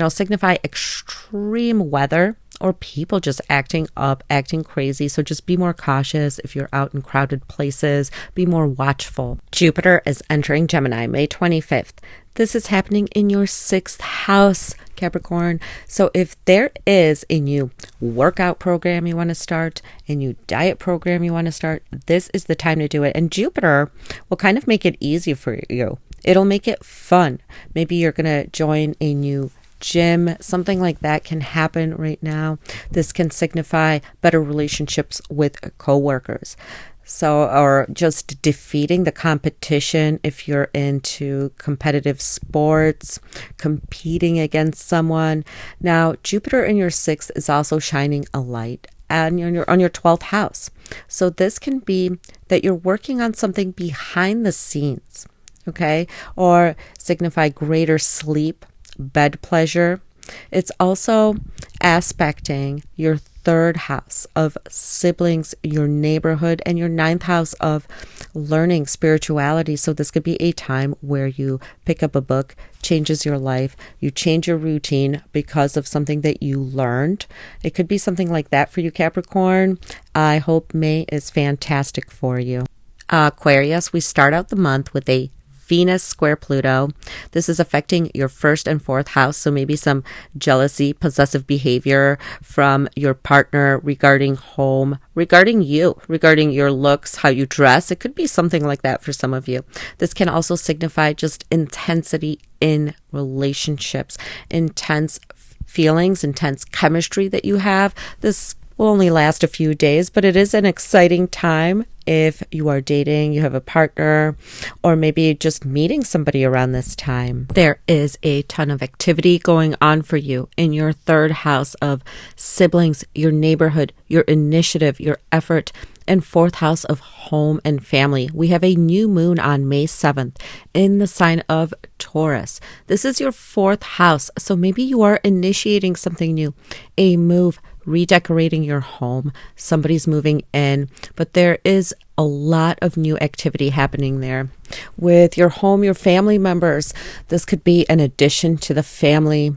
Speaker 1: signify extreme weather or people just acting up, acting crazy. So just be more cautious if you're out in crowded places. Be more watchful. Jupiter is entering Gemini May 25th. This is happening in your 6th house, Capricorn. So if there is a new workout program you want to start, a new diet program you want to start, this is the time to do it. And Jupiter will kind of make it easy for you. It'll make it fun. Maybe you're going to join a new gym, something like that can happen right now. This can signify better relationships with coworkers. So, or just defeating the competition if you're into competitive sports, competing against someone. Now, Jupiter in your 6th is also shining a light and on your 12th house. So this can be that you're working on something behind the scenes, okay? Or signify greater sleep, bed pleasure. It's also aspecting your 3rd house of siblings, your neighborhood, and your 9th house of learning spirituality. So this could be a time where you pick up a book, changes your life, you change your routine because of something that you learned. It could be something like that for you, Capricorn. I hope May is fantastic for you. Aquarius, we start out the month with a Venus square Pluto. This is affecting your 1st and 4th house. So maybe some jealousy, possessive behavior from your partner regarding home, regarding you, regarding your looks, how you dress. It could be something like that for some of you. This can also signify just intensity in relationships, intense feelings, intense chemistry that you have. This will only last a few days, but it is an exciting time if you are dating, you have a partner, or maybe just meeting somebody around this time. There is a ton of activity going on for you in your 3rd house of siblings, your neighborhood, your initiative, your effort, and 4th house of home and family. We have a new moon on May 7th in the sign of Taurus. This is your 4th house, so maybe you are initiating something new, a move, redecorating your home, somebody's moving in, but there is a lot of new activity happening there. With your home, your family members, this could be an addition to the family,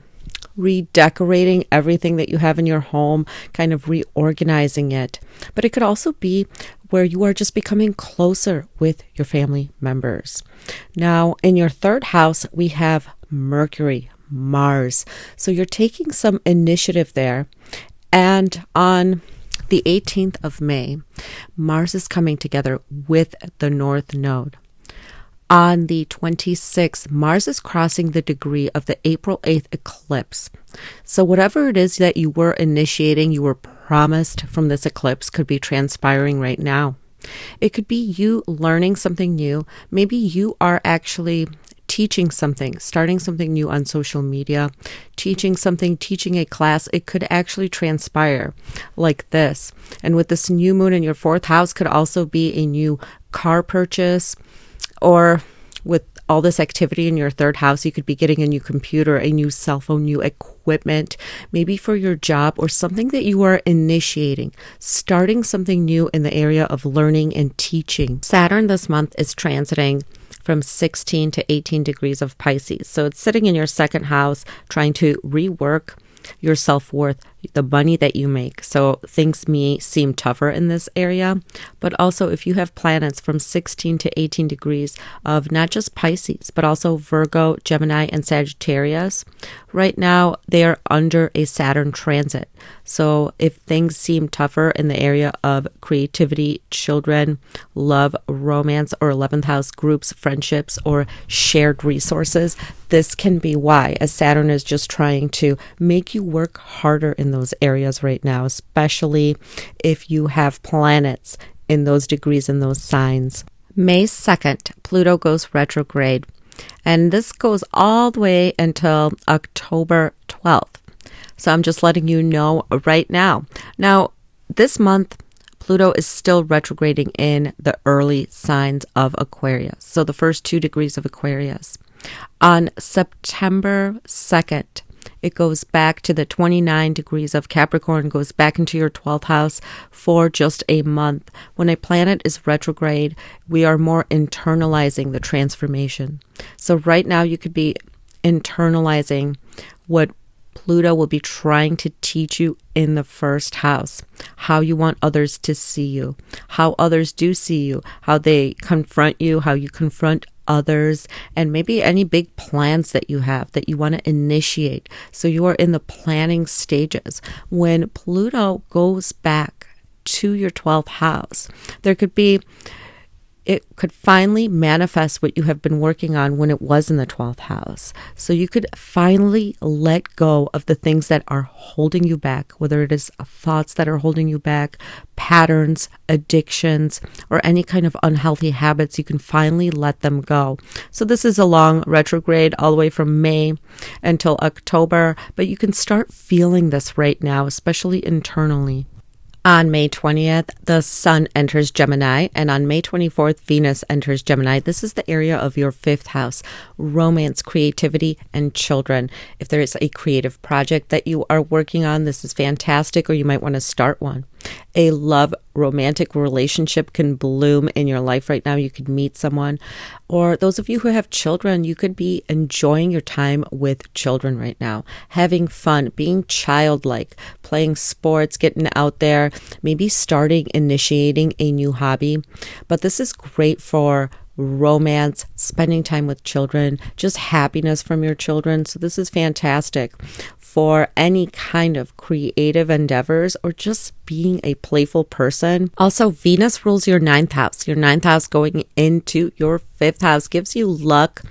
Speaker 1: redecorating everything that you have in your home, kind of reorganizing it. But it could also be where you are just becoming closer with your family members. Now, in your 3rd house, we have Mercury, Mars. So you're taking some initiative there. And on the 18th of May, Mars is coming together with the North Node. On the 26th, Mars is crossing the degree of the April 8th eclipse. So whatever it is that you were initiating, you were promised from this eclipse could be transpiring right now. It could be you learning something new. Maybe you are actually teaching something, starting something new on social media, teaching something, teaching a class. It could actually transpire like this. And with this new moon in your 4th house could also be a new car purchase, or with all this activity in your third house. You could be getting a new computer, a new cell phone, new equipment, maybe for your job, or something that you are initiating, starting something new in the area of learning and teaching. Saturn this month is transiting from 16 to 18 degrees of Pisces. So it's sitting in your second house, trying to rework your self-worth, the money that you make. So things may seem tougher in this area, but also if you have planets from 16 to 18 degrees of not just Pisces, but also Virgo, Gemini, and Sagittarius, right now they are under a Saturn transit. So if things seem tougher in the area of creativity, children, love, romance, or 11th house groups, friendships, or shared resources, this can be why, as Saturn is just trying to make you work harder in those areas right now, especially if you have planets in those degrees and those signs. May 2nd, Pluto goes retrograde, and this goes all the way until October 12th. So I'm just letting you know right now. Now, this month, Pluto is still retrograding in the early signs of Aquarius, so the first 2 degrees of Aquarius. On September 2nd, it goes back to the 29 degrees of Capricorn, goes back into your 12th house for just a month. When a planet is retrograde, we are more internalizing the transformation. So right now you could be internalizing what Pluto will be trying to teach you in the first house, how you want others to see you, how others do see you, how they confront you, how you confront others, and maybe any big plans that you have that you want to initiate. So you are in the planning stages. When Pluto goes back to your 12th house, it could finally manifest what you have been working on when it was in the 12th house. So you could finally let go of the things that are holding you back, whether it is thoughts that are holding you back, patterns, addictions, or any kind of unhealthy habits. You can finally let them go. So this is a long retrograde all the way from May until October, but you can start feeling this right now, especially internally. On May 20th, the Sun enters Gemini, and on May 24th, Venus enters Gemini. This is the area of your 5th house, romance, creativity, and children. If there is a creative project that you are working on, this is fantastic, or you might want to start one. A love romantic relationship can bloom in your life right now. You could meet someone, or those of you who have children, you could be enjoying your time with children right now, having fun, being childlike, playing sports, getting out there, maybe initiating a new hobby. But this is great for romance, spending time with children, just happiness from your children. So this is fantastic for any kind of creative endeavors or just being a playful person. Also, Venus rules your 9th house. Your 9th house going into your 5th house gives you luck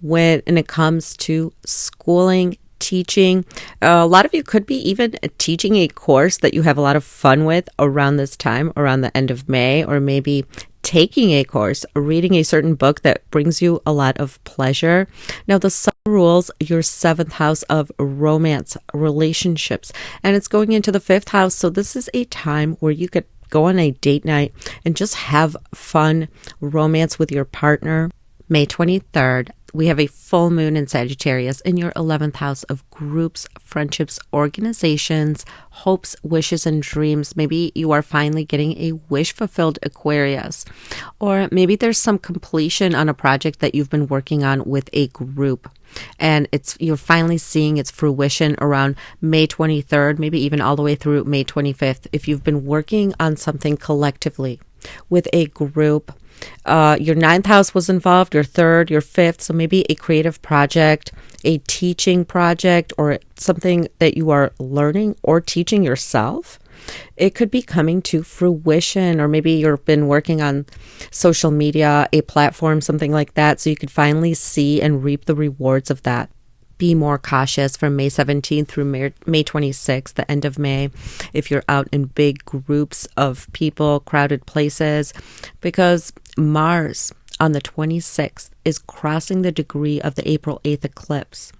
Speaker 1: when it comes to schooling, teaching. A lot of you could be even teaching a course that you have a lot of fun with around this time, around the end of May, or maybe taking a course, reading a certain book that brings you a lot of pleasure. Now, the Sun rules your 7th house of romance, relationships, and it's going into the 5th house. So this is a time where you could go on a date night and just have fun romance with your partner. May 23rd, we have a full moon in Sagittarius in your 11th house of groups, friendships, organizations, hopes, wishes, and dreams. Maybe you are finally getting a wish fulfilled, Aquarius. Or maybe there's some completion on a project that you've been working on with a group, and you're finally seeing its fruition around May 23rd, maybe even all the way through May 25th. If you've been working on something collectively with a group, your 9th house was involved, your 3rd, your 5th, so maybe a creative project, a teaching project, or something that you are learning or teaching yourself. It could be coming to fruition, or maybe you've been working on social media, a platform, something like that, so you could finally see and reap the rewards of that. Be more cautious from May 17th through May 26th, the end of May, if you're out in big groups of people, crowded places, because Mars on the 26th is crossing the degree of the April 8th eclipse.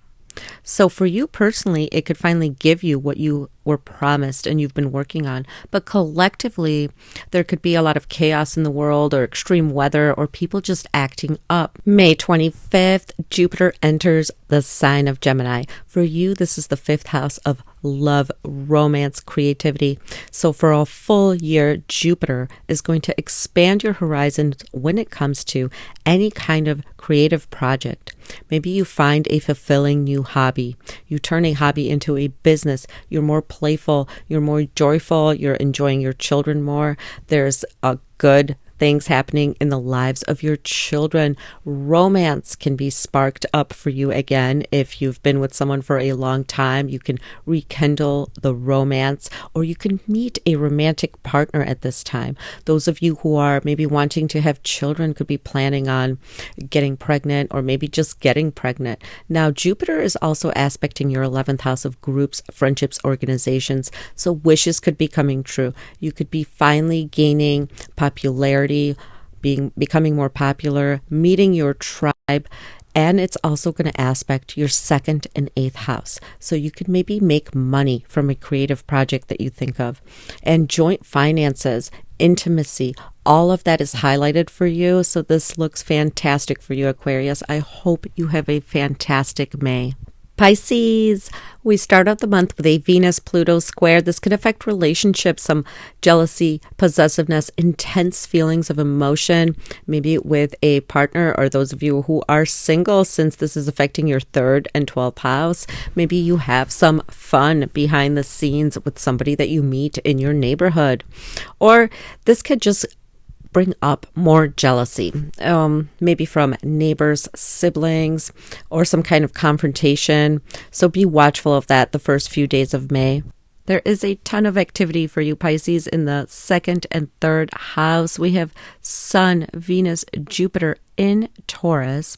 Speaker 1: So for you personally, it could finally give you what you were promised and you've been working on. But collectively, there could be a lot of chaos in the world or extreme weather or people just acting up. May 25th, Jupiter enters the sign of Gemini. For you, this is the 5th house of love, romance, creativity. So for a full year, Jupiter is going to expand your horizons when it comes to any kind of creative project. Maybe you find a fulfilling new hobby. You turn a hobby into a business. You're more playful. You're more joyful. You're enjoying your children more. There's a good things happening in the lives of your children. Romance can be sparked up for you again. If you've been with someone for a long time, you can rekindle the romance, or you can meet a romantic partner at this time. Those of you who are maybe wanting to have children could be planning on getting pregnant or maybe just getting pregnant. Now, Jupiter is also aspecting your 11th house of groups, friendships, organizations. So wishes could be coming true. You could be finally gaining popularity, becoming more popular, meeting your tribe, and it's also going to aspect your 2nd and 8th house. So you could maybe make money from a creative project that you think of. And joint finances, intimacy, all of that is highlighted for you. So this looks fantastic for you, Aquarius. I hope you have a fantastic May. Pisces, we start out the month with a Venus-Pluto square. This could affect relationships, some jealousy, possessiveness, intense feelings of emotion, maybe with a partner, or those of you who are single, since this is affecting your 3rd and 12th house. Maybe you have some fun behind the scenes with somebody that you meet in your neighborhood. Or this could just bring up more jealousy, maybe from neighbors, siblings, or some kind of confrontation. So be watchful of that the first few days of May. There is a ton of activity for you, Pisces, in the 2nd and 3rd house. We have Sun, Venus, Jupiter in Taurus,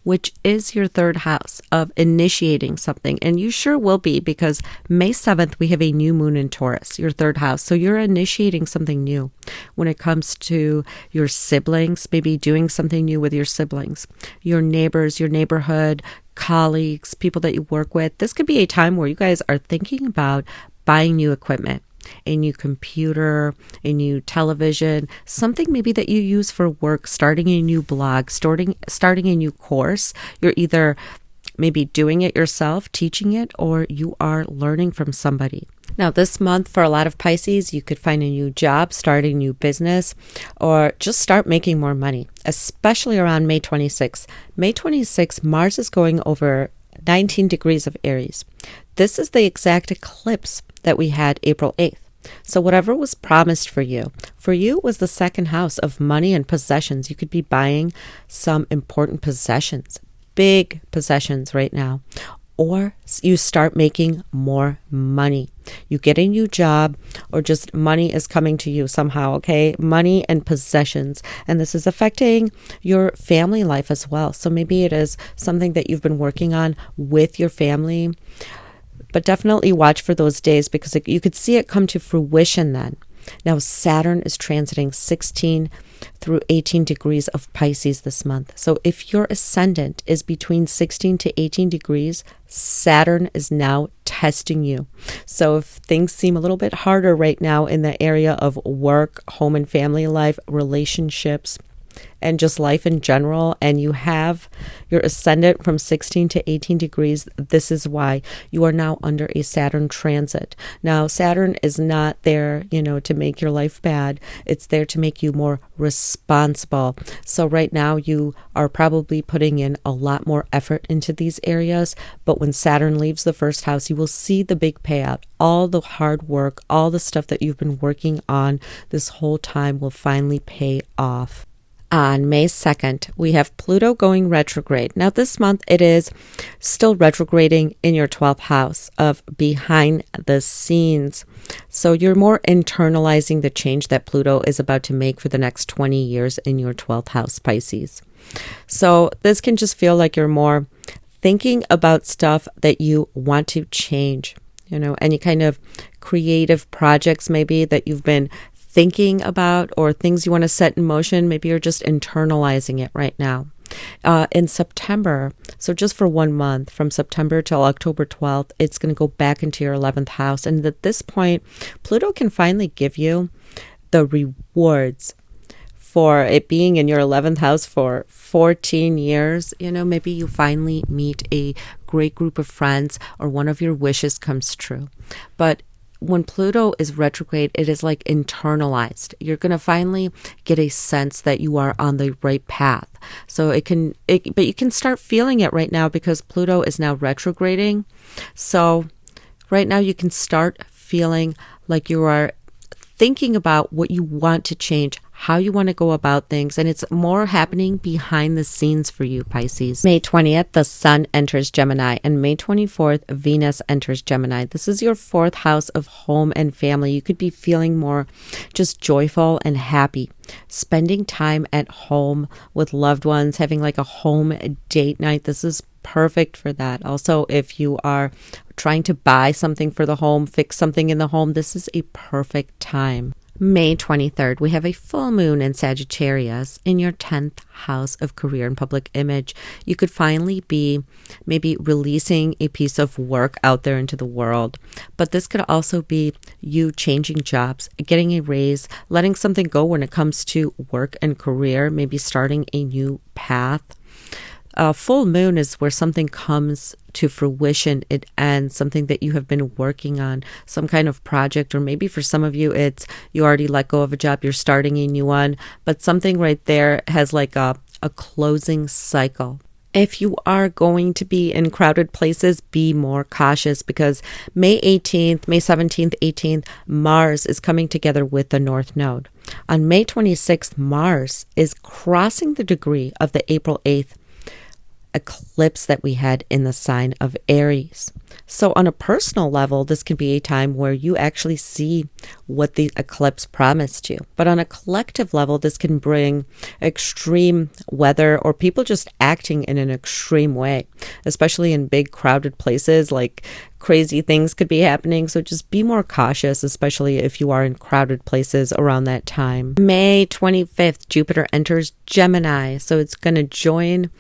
Speaker 1: which is your 3rd house of initiating something. And you sure will be, because May 7th, we have a new moon in Taurus, your 3rd house. So you're initiating something new when it comes to your siblings, maybe doing something new with your siblings, your neighbors, your neighborhood, colleagues, people that you work with. This could be a time where you guys are thinking about buying new equipment, a new computer, a new television, something maybe that you use for work, starting a new blog, starting a new course. You're either maybe doing it yourself, teaching it, or you are learning from somebody. Now, this month for a lot of Pisces, you could find a new job, start a new business, or just start making more money, especially around May 26th. May 26th, Mars is going over 19 degrees of Aries. This is the exact eclipse that we had April 8th. So whatever was promised for you was the 2nd house of money and possessions. You could be buying some important possessions, big possessions right now. Or you start making more money. You get a new job, or just money is coming to you somehow, okay? Money and possessions. And this is affecting your family life as well. So maybe it is something that you've been working on with your family. But definitely watch for those days, because you could see it come to fruition then. Now, Saturn is transiting 16 through 18 degrees of Pisces this month. So if your ascendant is between 16 to 18 degrees, Saturn is now testing you. So if things seem a little bit harder right now in the area of work, home and family life, relationships, and just life in general, and you have your ascendant from 16 to 18 degrees, this is why you are now under a Saturn transit. Now, Saturn is not there, to make your life bad. It's there to make you more responsible. So right now you are probably putting in a lot more effort into these areas, but when Saturn leaves the 1st house, you will see the big payout. All the hard work, all the stuff that you've been working on this whole time will finally pay off. On May 2nd, we have Pluto going retrograde. Now, this month, it is still retrograding in your 12th house of behind the scenes. So you're more internalizing the change that Pluto is about to make for the next 20 years in your 12th house, Pisces. So this can just feel like you're more thinking about stuff that you want to change, any kind of creative projects maybe that you've been thinking about, or things you want to set in motion. Maybe you're just internalizing it right now. In September, so just for 1 month, from September till October 12th, it's going to go back into your 11th house. And at this point, Pluto can finally give you the rewards for it being in your 11th house for 14 years. You know, maybe you finally meet a great group of friends or one of your wishes comes true. But when Pluto is retrograde, it is like internalized. You're going to finally get a sense that you are on the right path. So but you can start feeling it right now because Pluto is now retrograding. So right now you can start feeling like you are thinking about what you want to change, how you want to go about things, and it's more happening behind the scenes for you, Pisces. May 20th, the Sun enters Gemini, and May 24th, Venus enters Gemini. This is your 4th house of home and family. You could be feeling more just joyful and happy, spending time at home with loved ones, having like a home date night. This is perfect for that. Also, if you are trying to buy something for the home, fix something in the home, this is a perfect time. May 23rd, we have a full moon in Sagittarius in your 10th house of career and public image. You could finally be maybe releasing a piece of work out there into the world. But this could also be you changing jobs, getting a raise, letting something go when it comes to work and career, maybe starting a new path. Full moon is where something comes to fruition. It ends, something that you have been working on, some kind of project, or maybe for some of you, it's you already let go of a job, you're starting a new one, but something right there has like a closing cycle. If you are going to be in crowded places, be more cautious because May 18th, May 17th, 18th, Mars is coming together with the North Node. On May 26th, Mars is crossing the degree of the April 8th eclipse that we had in the sign of Aries. So on a personal level, this can be a time where you actually see what the eclipse promised you. But on a collective level, this can bring extreme weather or people just acting in an extreme way, especially in big crowded places. Like crazy things could be happening. So just be more cautious, especially if you are in crowded places around that time. May 25th, Jupiter enters Gemini. So it's going to join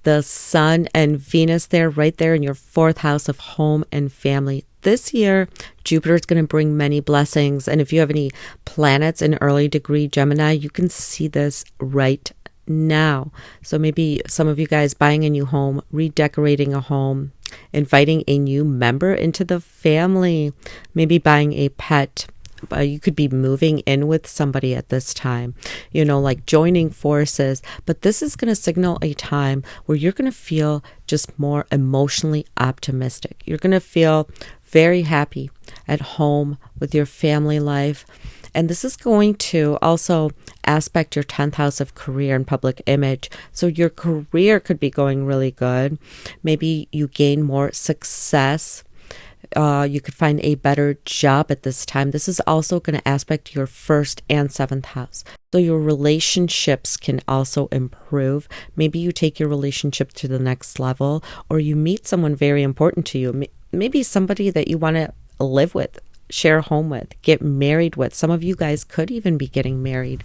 Speaker 1: the Sun and Venus there, right there in your 4th house of home and family. This year, Jupiter is going to bring many blessings. And if you have any planets in early degree Gemini, you can see this right now. So maybe some of you guys buying a new home, redecorating a home, inviting a new member into the family, maybe buying a pet. You could be moving in with somebody at this time, you know, like joining forces. But this is going to signal a time where you're going to feel just more emotionally optimistic. You're going to feel very happy at home with your family life. And this is going to also aspect your 10th house of career and public image. So your career could be going really good. Maybe you gain more success. You could find a better job at this time. This is also going to aspect your 1st and 7th house. So your relationships can also improve. Maybe you take your relationship to the next level, or you meet someone very important to you. Maybe somebody that you want to live with, share a home with, get married with. Some of you guys could even be getting married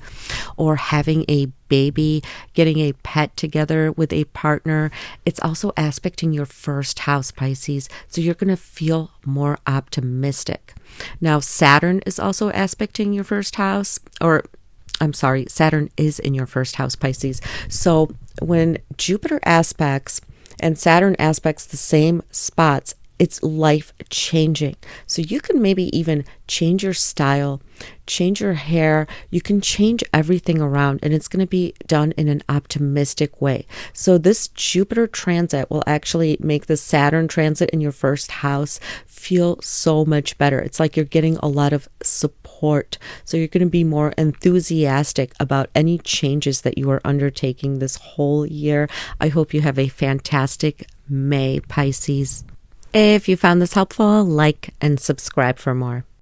Speaker 1: or having a baby, getting a pet together with a partner. It's also aspecting your 1st house, Pisces. So you're going to feel more optimistic. Now, Saturn is also aspecting your 1st house, or I'm sorry, Saturn is in your 1st house, Pisces. So when Jupiter aspects and Saturn aspects the same spots, it's life changing. So you can maybe even change your style, change your hair. You can change everything around, and it's going to be done in an optimistic way. So this Jupiter transit will actually make the Saturn transit in your 1st house feel so much better. It's like you're getting a lot of support. So you're going to be more enthusiastic about any changes that you are undertaking this whole year. I hope you have a fantastic May, Pisces. If you found this helpful, like and subscribe for more.